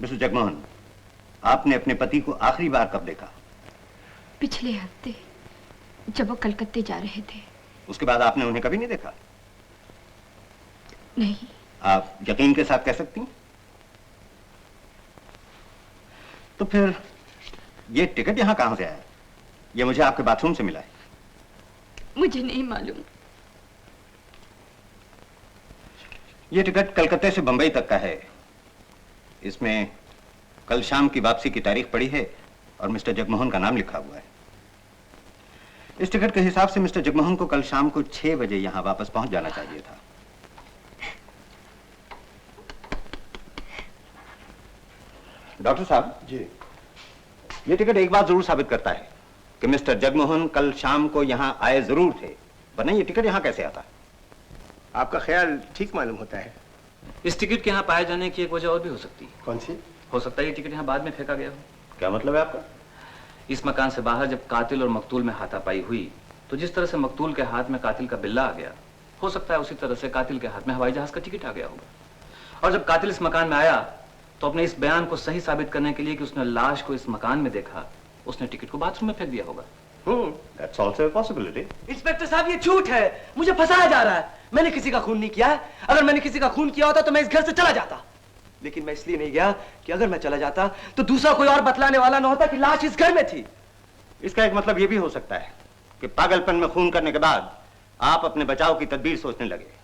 मिस्टर जगमोहन, आपने अपने पति को आखिरी बार कब देखा? पिछले हफ्ते, जब वो कलकत्ते जा रहे थे। उसके बाद आपने उन्हें कभी नहीं देखा? नहीं। आप यकीन के साथ कह सकती हैं? तो फिर ये टिकट यहां कहां से आया? ये मुझे आपके बाथरूम से मिला है। मुझे नहीं मालूम। ये टिकट कलकत्ते से बंबई तक का है। इसमें कल शाम की वापसी की तारीख पड़ी है और मिस्टर जगमोहन का नाम लिखा हुआ है। इस टिकट के हिसाब से मिस्टर जगमोहन को कल शाम को 6 बजे यहां वापस पहुंच जाना चाहिए था। डॉक्टर साहब जी, ये टिकट एक बात जरूर साबित करता है कि मिस्टर जगमोहन कल शाम को यहां आए जरूर थे, वरना ये टिकट यहां कैसे आता? आपका ख्याल ठीक मालूम होता है। इस टिकट के यहाँ पाए जाने की एक वजह और भी हो सकती है। कौन सी? हो सकता है ये टिकट यहाँ बाद में फेंका गया हो। क्या मतलब है आपका? इस मकान से बाहर जब कातिल और मकतूल में हाथापाई हुई, तो जिस तरह से मकतूल के हाथ में कातिल का बिल्ला आ गया, हो सकता है उसी तरह से कातिल के हाथ में हवाई जहाज का टिकट आ गया होगा। और जब कातिल इस मकान में आया तो अपने इस बयान को सही साबित करने के लिए कि उसने लाश को इस मकान में देखा, उसने टिकट को बाथरूम में फेंक दिया होगा। That's also a possibility. Inspector साहब, ये झूठ है, मुझे फंसाया जा रहा है। मैंने किसी का खून नहीं किया है। अगर मैंने किसी का खून किया होता तो मैं इस घर से चला जाता, लेकिन मैं इसलिए नहीं गया कि अगर मैं चला जाता तो दूसरा कोई और बतलाने वाला ना होता कि लाश इस घर में थी। इसका एक मतलब यह भी हो सकता है कि पागलपन में खून करने के बाद आप अपने बचाव की तदबीर सोचने लगे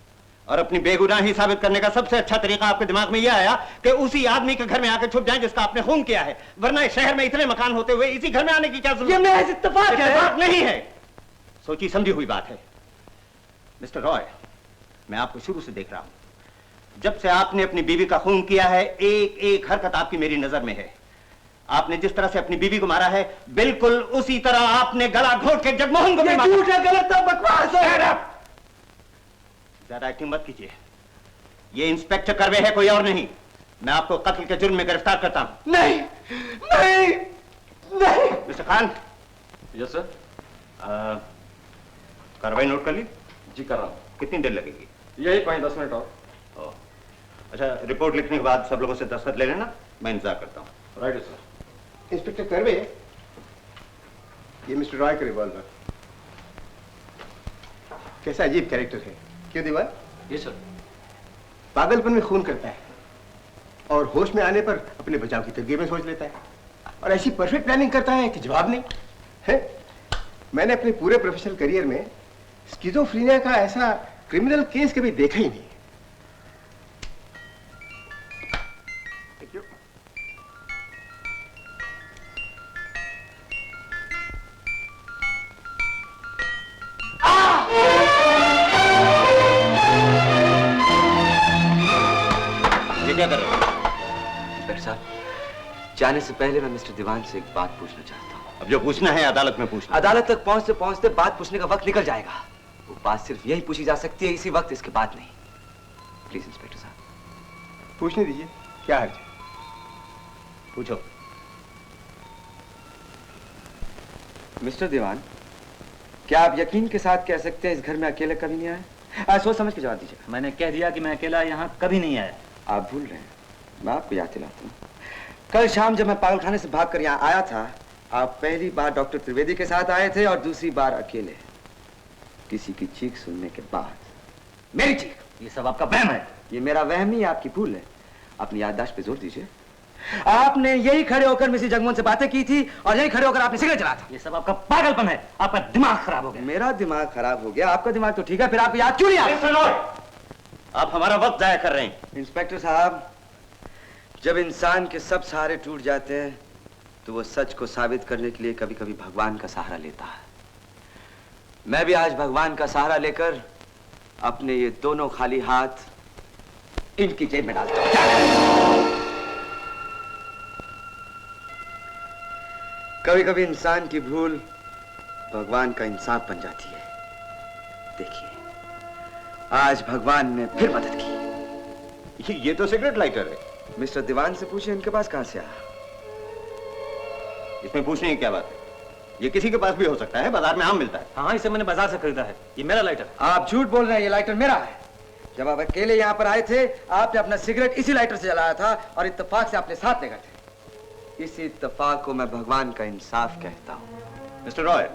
और अपनी बेगुनाही साबित करने का सबसे अच्छा तरीका आपके दिमाग में यह आया कि उसी आदमी के घर में आकर छुप जाएं जिसका आपने खून किया है, वरना इस शहर में इतने मकान होते हुए इसी घर में आने की क्या जरूरत? ये महज इत्तेफाक है। इत्तेफाक नहीं है, सोची समझी हुई बात है। मिस्टर रॉय, मैं आपको शुरू से देख रहा हूं। जब से आपने अपनी बीवी का खून किया है, एक एक हरकत आपकी मेरी नजर में है। आपने जिस तरह से अपनी बीवी को मारा है, बिल्कुल उसी तरह आपने गला घोट के जगमोहन को भी मारा। झूठ है, गलत है, बकवास है। ज्यादा एक्टिंग मत कीजिए। ये इंस्पेक्टर करवे है, कोई और नहीं। मैं आपको कत्ल के जुर्म में गिरफ्तार करता हूं। नहीं, नहीं, नहीं। मिस्टर खान। Yes sir. कार्रवाई नोट कर ली? जी कर रहा हूं। कितनी देर लगेगी? यही 5-10 मिनट और। अच्छा, रिपोर्ट लिखने के बाद सब लोगों से दस्तखत ले लेना, मैं इंतजार करता हूं। Right sir. इंस्पेक्टर करवे, ये मिस्टर रॉय का रिवॉल्वर। कैसा अजीब कैरेक्टर है, क्यों दीवार? ये सर। पागलपन में खून करता है और होश में आने पर अपने बचाव की तदबीर में सोच लेता है, और ऐसी परफेक्ट प्लानिंग करता है कि जवाब नहीं है। मैंने अपने पूरे प्रोफेशनल करियर में स्किज़ोफ्रेनिया का ऐसा क्रिमिनल केस कभी देखा ही नहीं। क्या कर रहे हो? इंस्पेक्टर साहब, जाने से पहले मैं मिस्टर दीवान से एक बात पूछना चाहता हूँ। अब जो पूछना है अदालत में पूछना। अदालत तक पहुंचते पहुंचते बात पूछने का वक्त निकल जाएगा। वो बात सिर्फ यही पूछी जा सकती है इसी वक्त, इसके बाद नहीं। प्लीज इंस्पेक्टर साहब। पूछने दीजिए, क्या हर्ज है? पूछो। मिस्टर दीवान, क्या आप यकीन के साथ कह सकते हैं इस घर में अकेले कभी नहीं आए? सोच समझ के जवाब दीजिए। मैंने कह दिया कि मैं अकेला यहाँ कभी नहीं आया। आप भूल रहे हैं, मैं आपको याद दिलाता हूँ। कल शाम जब मैं पागलखाने से भागकर यहाँ आया था, आप पहली बार डॉक्टर त्रिवेदी के साथ आए थे और दूसरी बार अकेले, किसी की चीख सुनने के बाद। मेरी चीख? ये सब आपका वहम है। ये मेरा वहम ही आपकी भूल है। अपनी याददाश्त पे जोर दीजिए। आपने यही खड़े होकर मिसेस जगमोहन से बातें की थी और यही खड़े होकर आपने सिगरेट चला था। ये सब आपका पागलपन है, आपका दिमाग खराब हो गया। मेरा दिमाग खराब हो गया, आपका दिमाग तो ठीक है, फिर आपको याद क्यों नहीं आया? आप हमारा वक्त जाया कर रहे हैं। इंस्पेक्टर साहब, जब इंसान के सब सहारे टूट जाते हैं तो वो सच को साबित करने के लिए कभी कभी भगवान का सहारा लेता है। मैं भी आज भगवान का सहारा लेकर अपने ये दोनों खाली हाथ इनकी जेब में डालता हूं। कभी कभी इंसान की भूल भगवान का इंसाफ बन जाती है। देखिए, आज भगवान ने फिर मदद की। ये तो सिगरेट लाइटर है। मिस्टर दीवान से पूछिए इनके पास कहां से आया। इसमें पूछने की क्या बात है? ये किसी के पास भी हो सकता है, बाजार में आम मिलता है। हाँ, इसे मैंने बाजार से खरीदा है। ये मेरा लाइटर है। आप झूठ बोल रहे हैं, ये लाइटर मेरा है। जब आप अकेले यहाँ पर आए थे, आपने अपना सिगरेट इसी लाइटर से जलाया था और इत्तेफाक से अपने साथ ले गए थे। इसी इत्तेफाक को मैं भगवान का इंसाफ कहता हूँ। मिस्टर रॉय,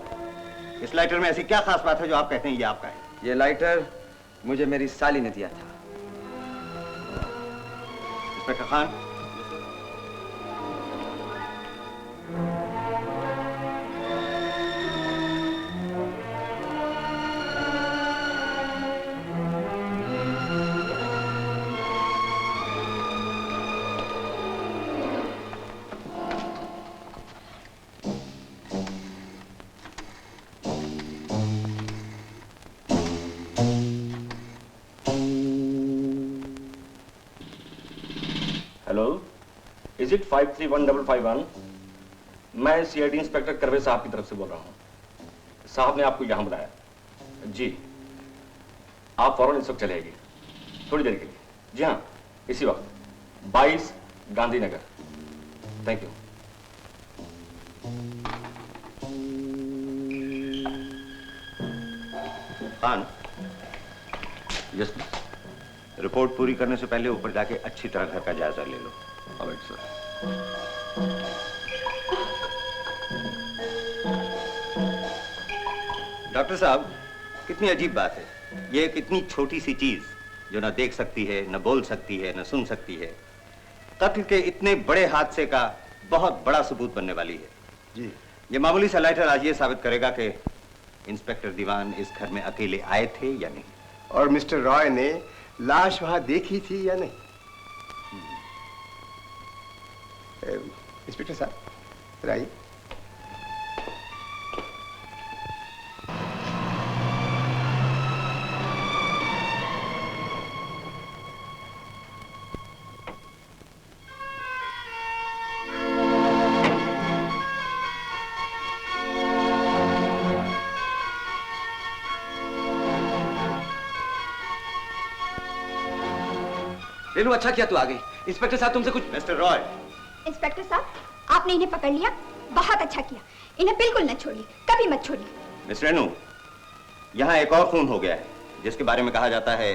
इस लाइटर में ऐसी क्या खास बात है जो आप कहते हैं ये आपका है? ये लाइटर मुझे मेरी साली ने दिया था। Inspector Khan, hello, is it 531551? मैं सीआईडी इंस्पेक्टर करवे साहब की तरफ से बोल रहा हूँ। साहब ने आपको यहाँ बुलाया। जी, आप फौरन इस वक्त चले आइए, थोड़ी देर के लिए। जी हाँ, इसी वक्त 22 Gandhinagar. Thank you. Khan, yes please. Report पूरी करने से पहले ऊपर जाके अच्छी तरह घर का जायजा ले लो। Alright sir. डॉक्टर साहब, कितनी अजीब बात है। ये एक इतनी छोटी सी चीज जो न देख सकती है, न बोल सकती है, न सुन सकती है, कत्ल के इतने बड़े हादसे का बहुत बड़ा सबूत बनने वाली है। जी। ये मामूली सा लाइटर आज ये साबित करेगा कि इंस्पेक्टर दीवान इस घर में अकेले आए थे या नहीं, और मिस्टर रॉय ने लाश वहां देखी थी या नहीं। इंस्पेक्टर साहब, राइट। रेनू, अच्छा किया तू आ गई। इंस्पेक्टर साहब तुमसे कुछ। मिस्टर रॉय। इंस्पेक्टर साहब, आपने इन्हें पकड़ लिया, बहुत अच्छा किया। इन्हें बिल्कुल न छोड़िए, कभी मत छोड़िए। मिस रेनू, यहाँ एक और खून हो गया है जिसके बारे में कहा जाता है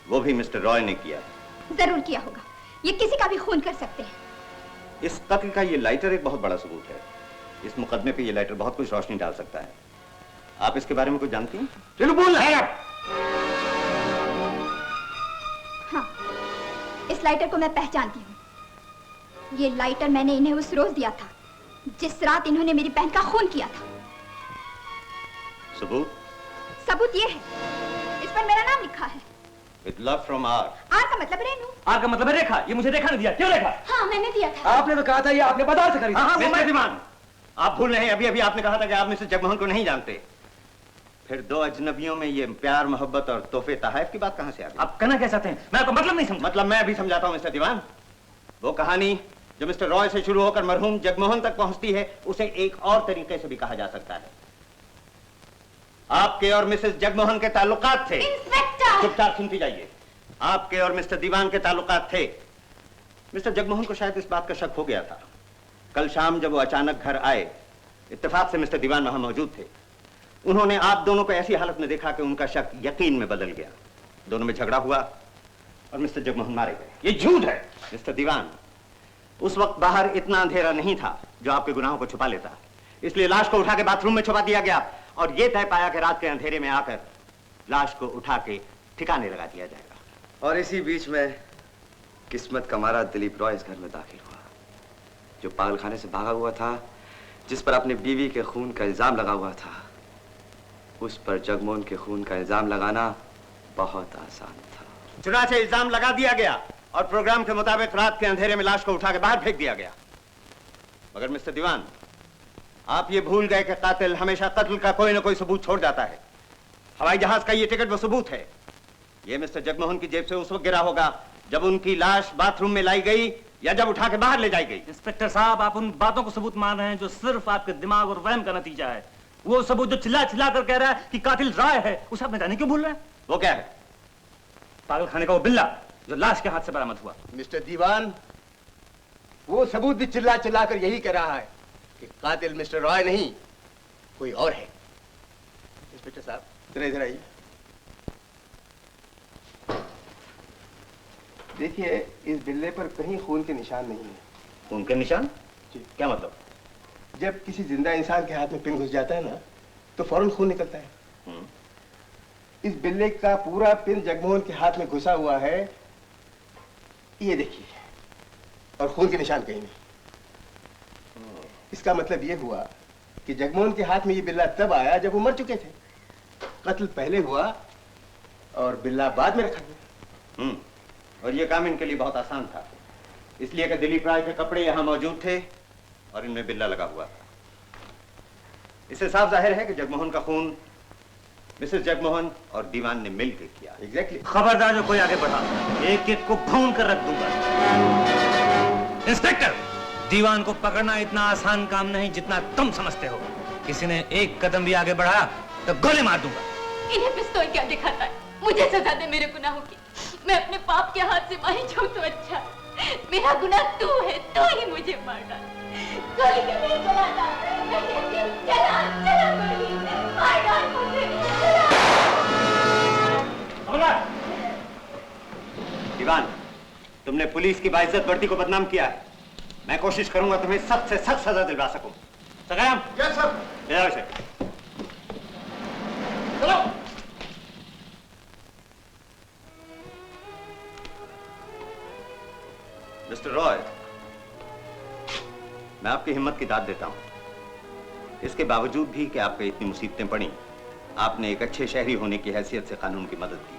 वो भी मिस्टर रॉय ने किया है। जरूर किया होगा, ये किसी का भी खून कर सकते हैं। इस कत्ल का ये लाइटर एक बहुत बड़ा सबूत है। इस मुकदमे पे ये लाइटर बहुत कुछ रोशनी डाल सकता है। आप इसके बारे में कुछ जानती हैं? रेनू बोल रहा है आप। हाँ, इस लाइटर को मैं पहचानती हूँ। ये लाइटर मैंने इन्हें उस रोज दिया था जिस रात इन्होंने मेरी बहन का खून किया था। सबूत? सबूत ये है, इस पर मेरा नाम लिखा है। With love from R। R का मतलब रेनू। आर का मतलब है रेखा। ये मुझे रेखा ने दिया। क्यों रेखा? हाँ, मैंने दिया था। आपने तो कहा था ये आपने बाजार से खरीदा। हाँ, मिस्टर दीवान, आप भूल रहे हैं, अभी अभी आपने कहा था कि आप मिस्टर जगमोहन को नहीं जानते। फिर दो अजनबियों में ये प्यार, मोहब्बत और तोहफे तहफ की बात कहां से आ गई? आप कहना क्या चाहते हैं? मैं आपको मतलब नहीं समझ। मतलब मैं अभी समझाता हूं मिस्टर दीवान। वो कहानी जो मिस्टर रॉय से शुरू होकर मरहूम जगमोहन तक पहुंचती है, उसे एक और तरीके से भी कहा जा सकता है। आपके और मिसेस जगमोहन के ताल्लुकात थे। इंस्पेक्टर! चुपचाप सुनती जाइए। आपके और मिस्टर दीवान के ताल्लुकात थे। मिस्टर जगमोहन को शायद इस बात का शक हो गया था कल शाम जब वो अचानक घर आए, इत्तेफाक से मिस्टर दीवान वहां मौजूद थे। उन्होंने आप दोनों को ऐसी हालत में देखा कि उनका शक यकीन में बदल गया। दोनों में झगड़ा हुआ और मिस्टर जगमोहन मारे गए। ये झूठ है। मिस्टर दीवान, उस वक्त बाहर इतना अंधेरा नहीं था जो आपके गुनाहों को छुपा लेता, इसलिए लाश को उठा के बाथरूम में छुपा दिया गया और यह तय पाया कि रात के अंधेरे में आकर लाश को उठा के ठिकाने लगा दिया जाएगा। और इसी बीच में किस्मत का मारा दिलीप रॉय इस घर में दाखिल हुआ, जो पागलखाने से भागा हुआ था, जिस पर अपनी बीवी के खून का इल्जाम लगा हुआ था। उस पर जगमोहन के खून का इल्जाम लगाना बहुत आसान था। चुनाचे इल्जाम लगा दिया गया और प्रोग्राम के मुताबिक रात के अंधेरे में लाश को उठा के बाहर फेंक दिया गया। मगर मिस्टर दीवान, आप ये भूल गए कि कातिल हमेशा कत्ल का कोई ना कोई सबूत छोड़ जाता है। हवाई जहाज का ये टिकट वो सबूत है। ये मिस्टर जगमोहन की जेब से उस वक्त गिरा होगा जब उनकी लाश बाथरूम में लाई गई या जब उठा के बाहर ले जाई गई। इंस्पेक्टर साहब, आप उन बातों को सबूत मान रहे हैं जो सिर्फ आपके दिमाग और वहम का नतीजा है। वो सबूत जो चिल्ला चिल्ला कर कह रहा है कि कातिल रॉय है, उसे आप जाने क्यों भूल रहे हैं? वो क्या है? पागलखाने का वो बिल्ला जो लाश के हाथ से बरामद हुआ। मिस्टर दीवान, वो सबूत भी चिल्ला चिल्ला कर यही कह रहा है कि कातिल मिस्टर रॉय नहीं, कोई और है। इंस्पेक्टर साहब, जरा इधर आइए। देखिए, इस बिल्ले पर कहीं खून के निशान नहीं है। खून के निशान? जी। क्या मतलब? जब किसी जिंदा इंसान के हाथ में पिन घुस जाता है ना, तो फौरन खून निकलता है। इस बिल्ले का पूरा पिन जगमोहन के हाथ में घुसा हुआ है, ये देखिए, और खून के निशान कहीं नहीं। इसका मतलब ये हुआ कि जगमोहन के हाथ में ये बिल्ला तब आया जब वो मर चुके थे। कत्ल पहले हुआ और बिल्ला बाद में रखा गया। और ये काम इनके लिए बहुत आसान था, इसलिए कि दिलीप राय के कपड़े यहां मौजूद थे और इनमें बिल्ला लगा हुआ था। इससे साफ जाहिर है कि जगमोहन का खून मिसेस जगमोहन और दीवान ने मिलकर किया। एग्जैक्टली। खबरदार जो कोई आगे बढ़ा, एक एक को भून कर रख दूंगा। इंस्पेक्टर, दीवान को पकड़ना इतना आसान काम नहीं जितना तुम समझते हो। किसी ने एक कदम भी आगे बढ़ाया तो गोली मार दूंगा। इन्हें पिस्तौल क्या दिखाता है? मुझे सजा दे मेरे गुनाहों की। मैं अपने पाप के हाथ से मारी जाऊं तो अच्छा। मेरा गुनाह तू है, तू ही मुझे मार डाल। गोली क्यों नहीं चलाता? मैं कहती हूं, चला चला गोली, मार डाल मुझे। दीवान, तुमने पुलिस की बाइज्जत वर्दी को बदनाम किया है। मैं कोशिश करूंगा तुम्हें सख्त से सख्त सजा दिलवा सकूं। सगाम? Yes sir. ले आओ इसे। चलो। मिस्टर रॉय, मैं आपकी हिम्मत की दाद देता हूं। इसके बावजूद भी कि आप पे इतनी मुसीबतें पड़ी, आपने एक अच्छे शहरी होने की हैसियत से कानून की मदद की।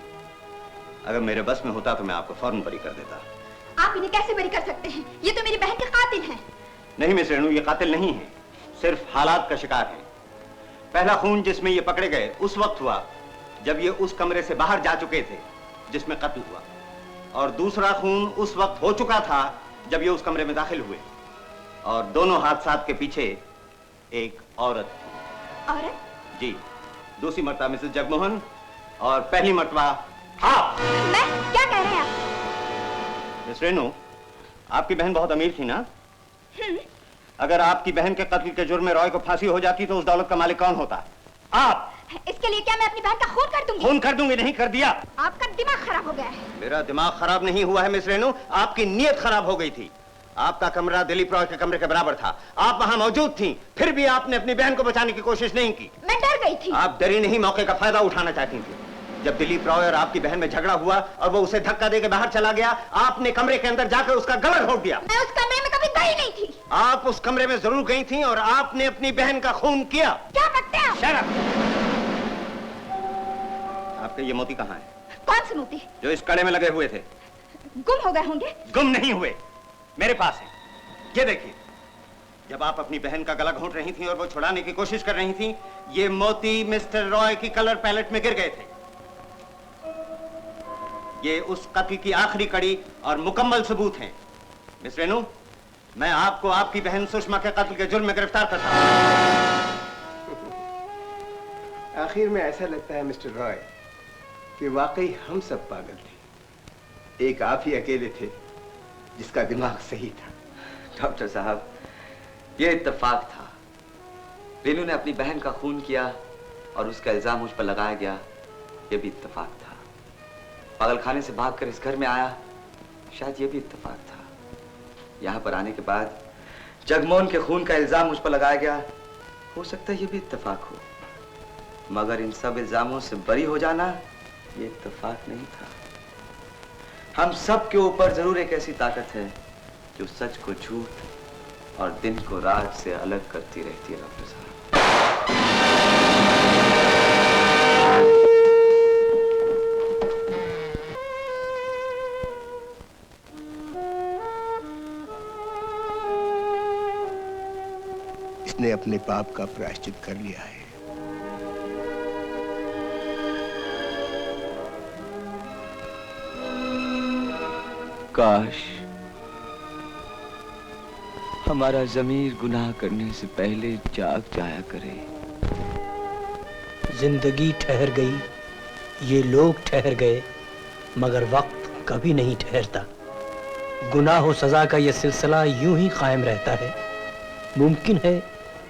अगर मेरे बस में होता तो मैं आपको फौरन बरी कर देता। आप इन्हें कैसे बरी कर सकते हैं? ये तो मेरी बहन के कातिल हैं। नहीं मिस रेणु, ये कातिल नहीं है, सिर्फ हालात का शिकार है। पहला खून जिसमें ये पकड़े गए उस वक्त हुआ जब ये उस कमरे से बाहर जा चुके थे जिसमें कत्ल हुआ, और दूसरा खून उस वक्त हो चुका था जब ये उस कमरे में दाखिल हुए। और दोनों हादसात के पीछे एक औरत थी। औरत? जी, दूसरी मर्तबा मिसेस जगमोहन और पहली मर्तबा आप। मैं? क्या कह रहे हैं आप? मिस रेणु, आपकी बहन बहुत अमीर थी ना? अगर आपकी बहन के कत्ल के जुर्म में रॉय को फांसी हो जाती तो उस दौलत का मालिक कौन होता? आप। इसके लिए क्या मैं अपनी बहन का खून कर दूंगी? खून कर दूंगी नहीं, कर दिया। आपका दिमाग खराब हो गया है। मेरा दिमाग खराब नहीं हुआ है मिस रेणु, आपकी नीयत खराब हो गई थी। आपका कमरा दिलीप रॉय के कमरे के बराबर था, आप वहां मौजूद थी, फिर भी आपने अपनी बहन को बचाने की कोशिश नहीं की। मैं डर गई थी। आप डरी नहीं, मौके का फायदा उठाना चाहती थी। जब दिलीप रॉय और आपकी बहन में झगड़ा हुआ और वो उसे धक्का देकर बाहर चला गया, आपने कमरे के अंदर जाकर उसका गला घोट दिया। मैं उस कमरे में कभी गई नहीं थी। आप उस कमरे में जरूर गई थी और आपने अपनी बहन का खून किया। क्या बकते हैं आप? Shut up. आपके ये मोती कहाँ है? कौन से मोती? जो इस कड़े में लगे हुए थे। गुम हो गए होंगे। गुम नहीं हुए, मेरे पास है। ये देखिए, जब आप अपनी बहन का गला घोंट रही थी और वो छुड़ाने की कोशिश कर रही थी, ये मोती मिस्टर रॉय की कलर पैलेट में गिर गए थे। ये उस कत्ल की आखिरी कड़ी और मुकम्मल सबूत हैं। मिस रेणु, मैं आपको आपकी बहन सुषमा के कत्ल के जुर्म में गिरफ्तार करता हूं। आखिर में ऐसा लगता है मिस्टर रॉय कि वाकई हम सब पागल थे, एक आप ही अकेले थे जिसका दिमाग सही था। डॉक्टर साहब, ये इत्तेफाक था। रेनू ने अपनी बहन का खून किया और उसका इल्जाम मुझ पर लगाया गया, ये भी इत्तेफाक था। पागलखाने से भागकर इस घर में आया, शायद ये भी इत्तेफाक था। यहाँ पर आने के बाद जगमोहन के खून का इल्जाम मुझ पर लगाया गया, हो सकता है ये भी इत्तेफाक हो, मगर इन सब इल्जामों से बरी हो जाना ये इत्तेफाक नहीं था। हम सब के ऊपर जरूर एक ऐसी ताकत है जो सच को झूठ और दिन को रात से अलग करती रहती है। डॉक्टर साहब, इसने अपने पाप का प्रायश्चित कर लिया है। काश हमारा ज़मीर गुनाह करने से पहले जाग जाया करे। जिंदगी ठहर गई, ये लोग ठहर गए, मगर वक्त कभी नहीं ठहरता। गुनाह और सजा का ये सिलसिला यूं ही कायम रहता है। मुमकिन है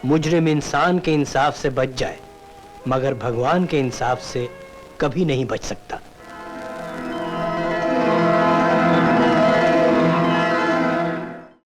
मुजरिम इंसान के इंसाफ से बच जाए, मगर भगवान के इंसाफ से कभी नहीं बच सकता।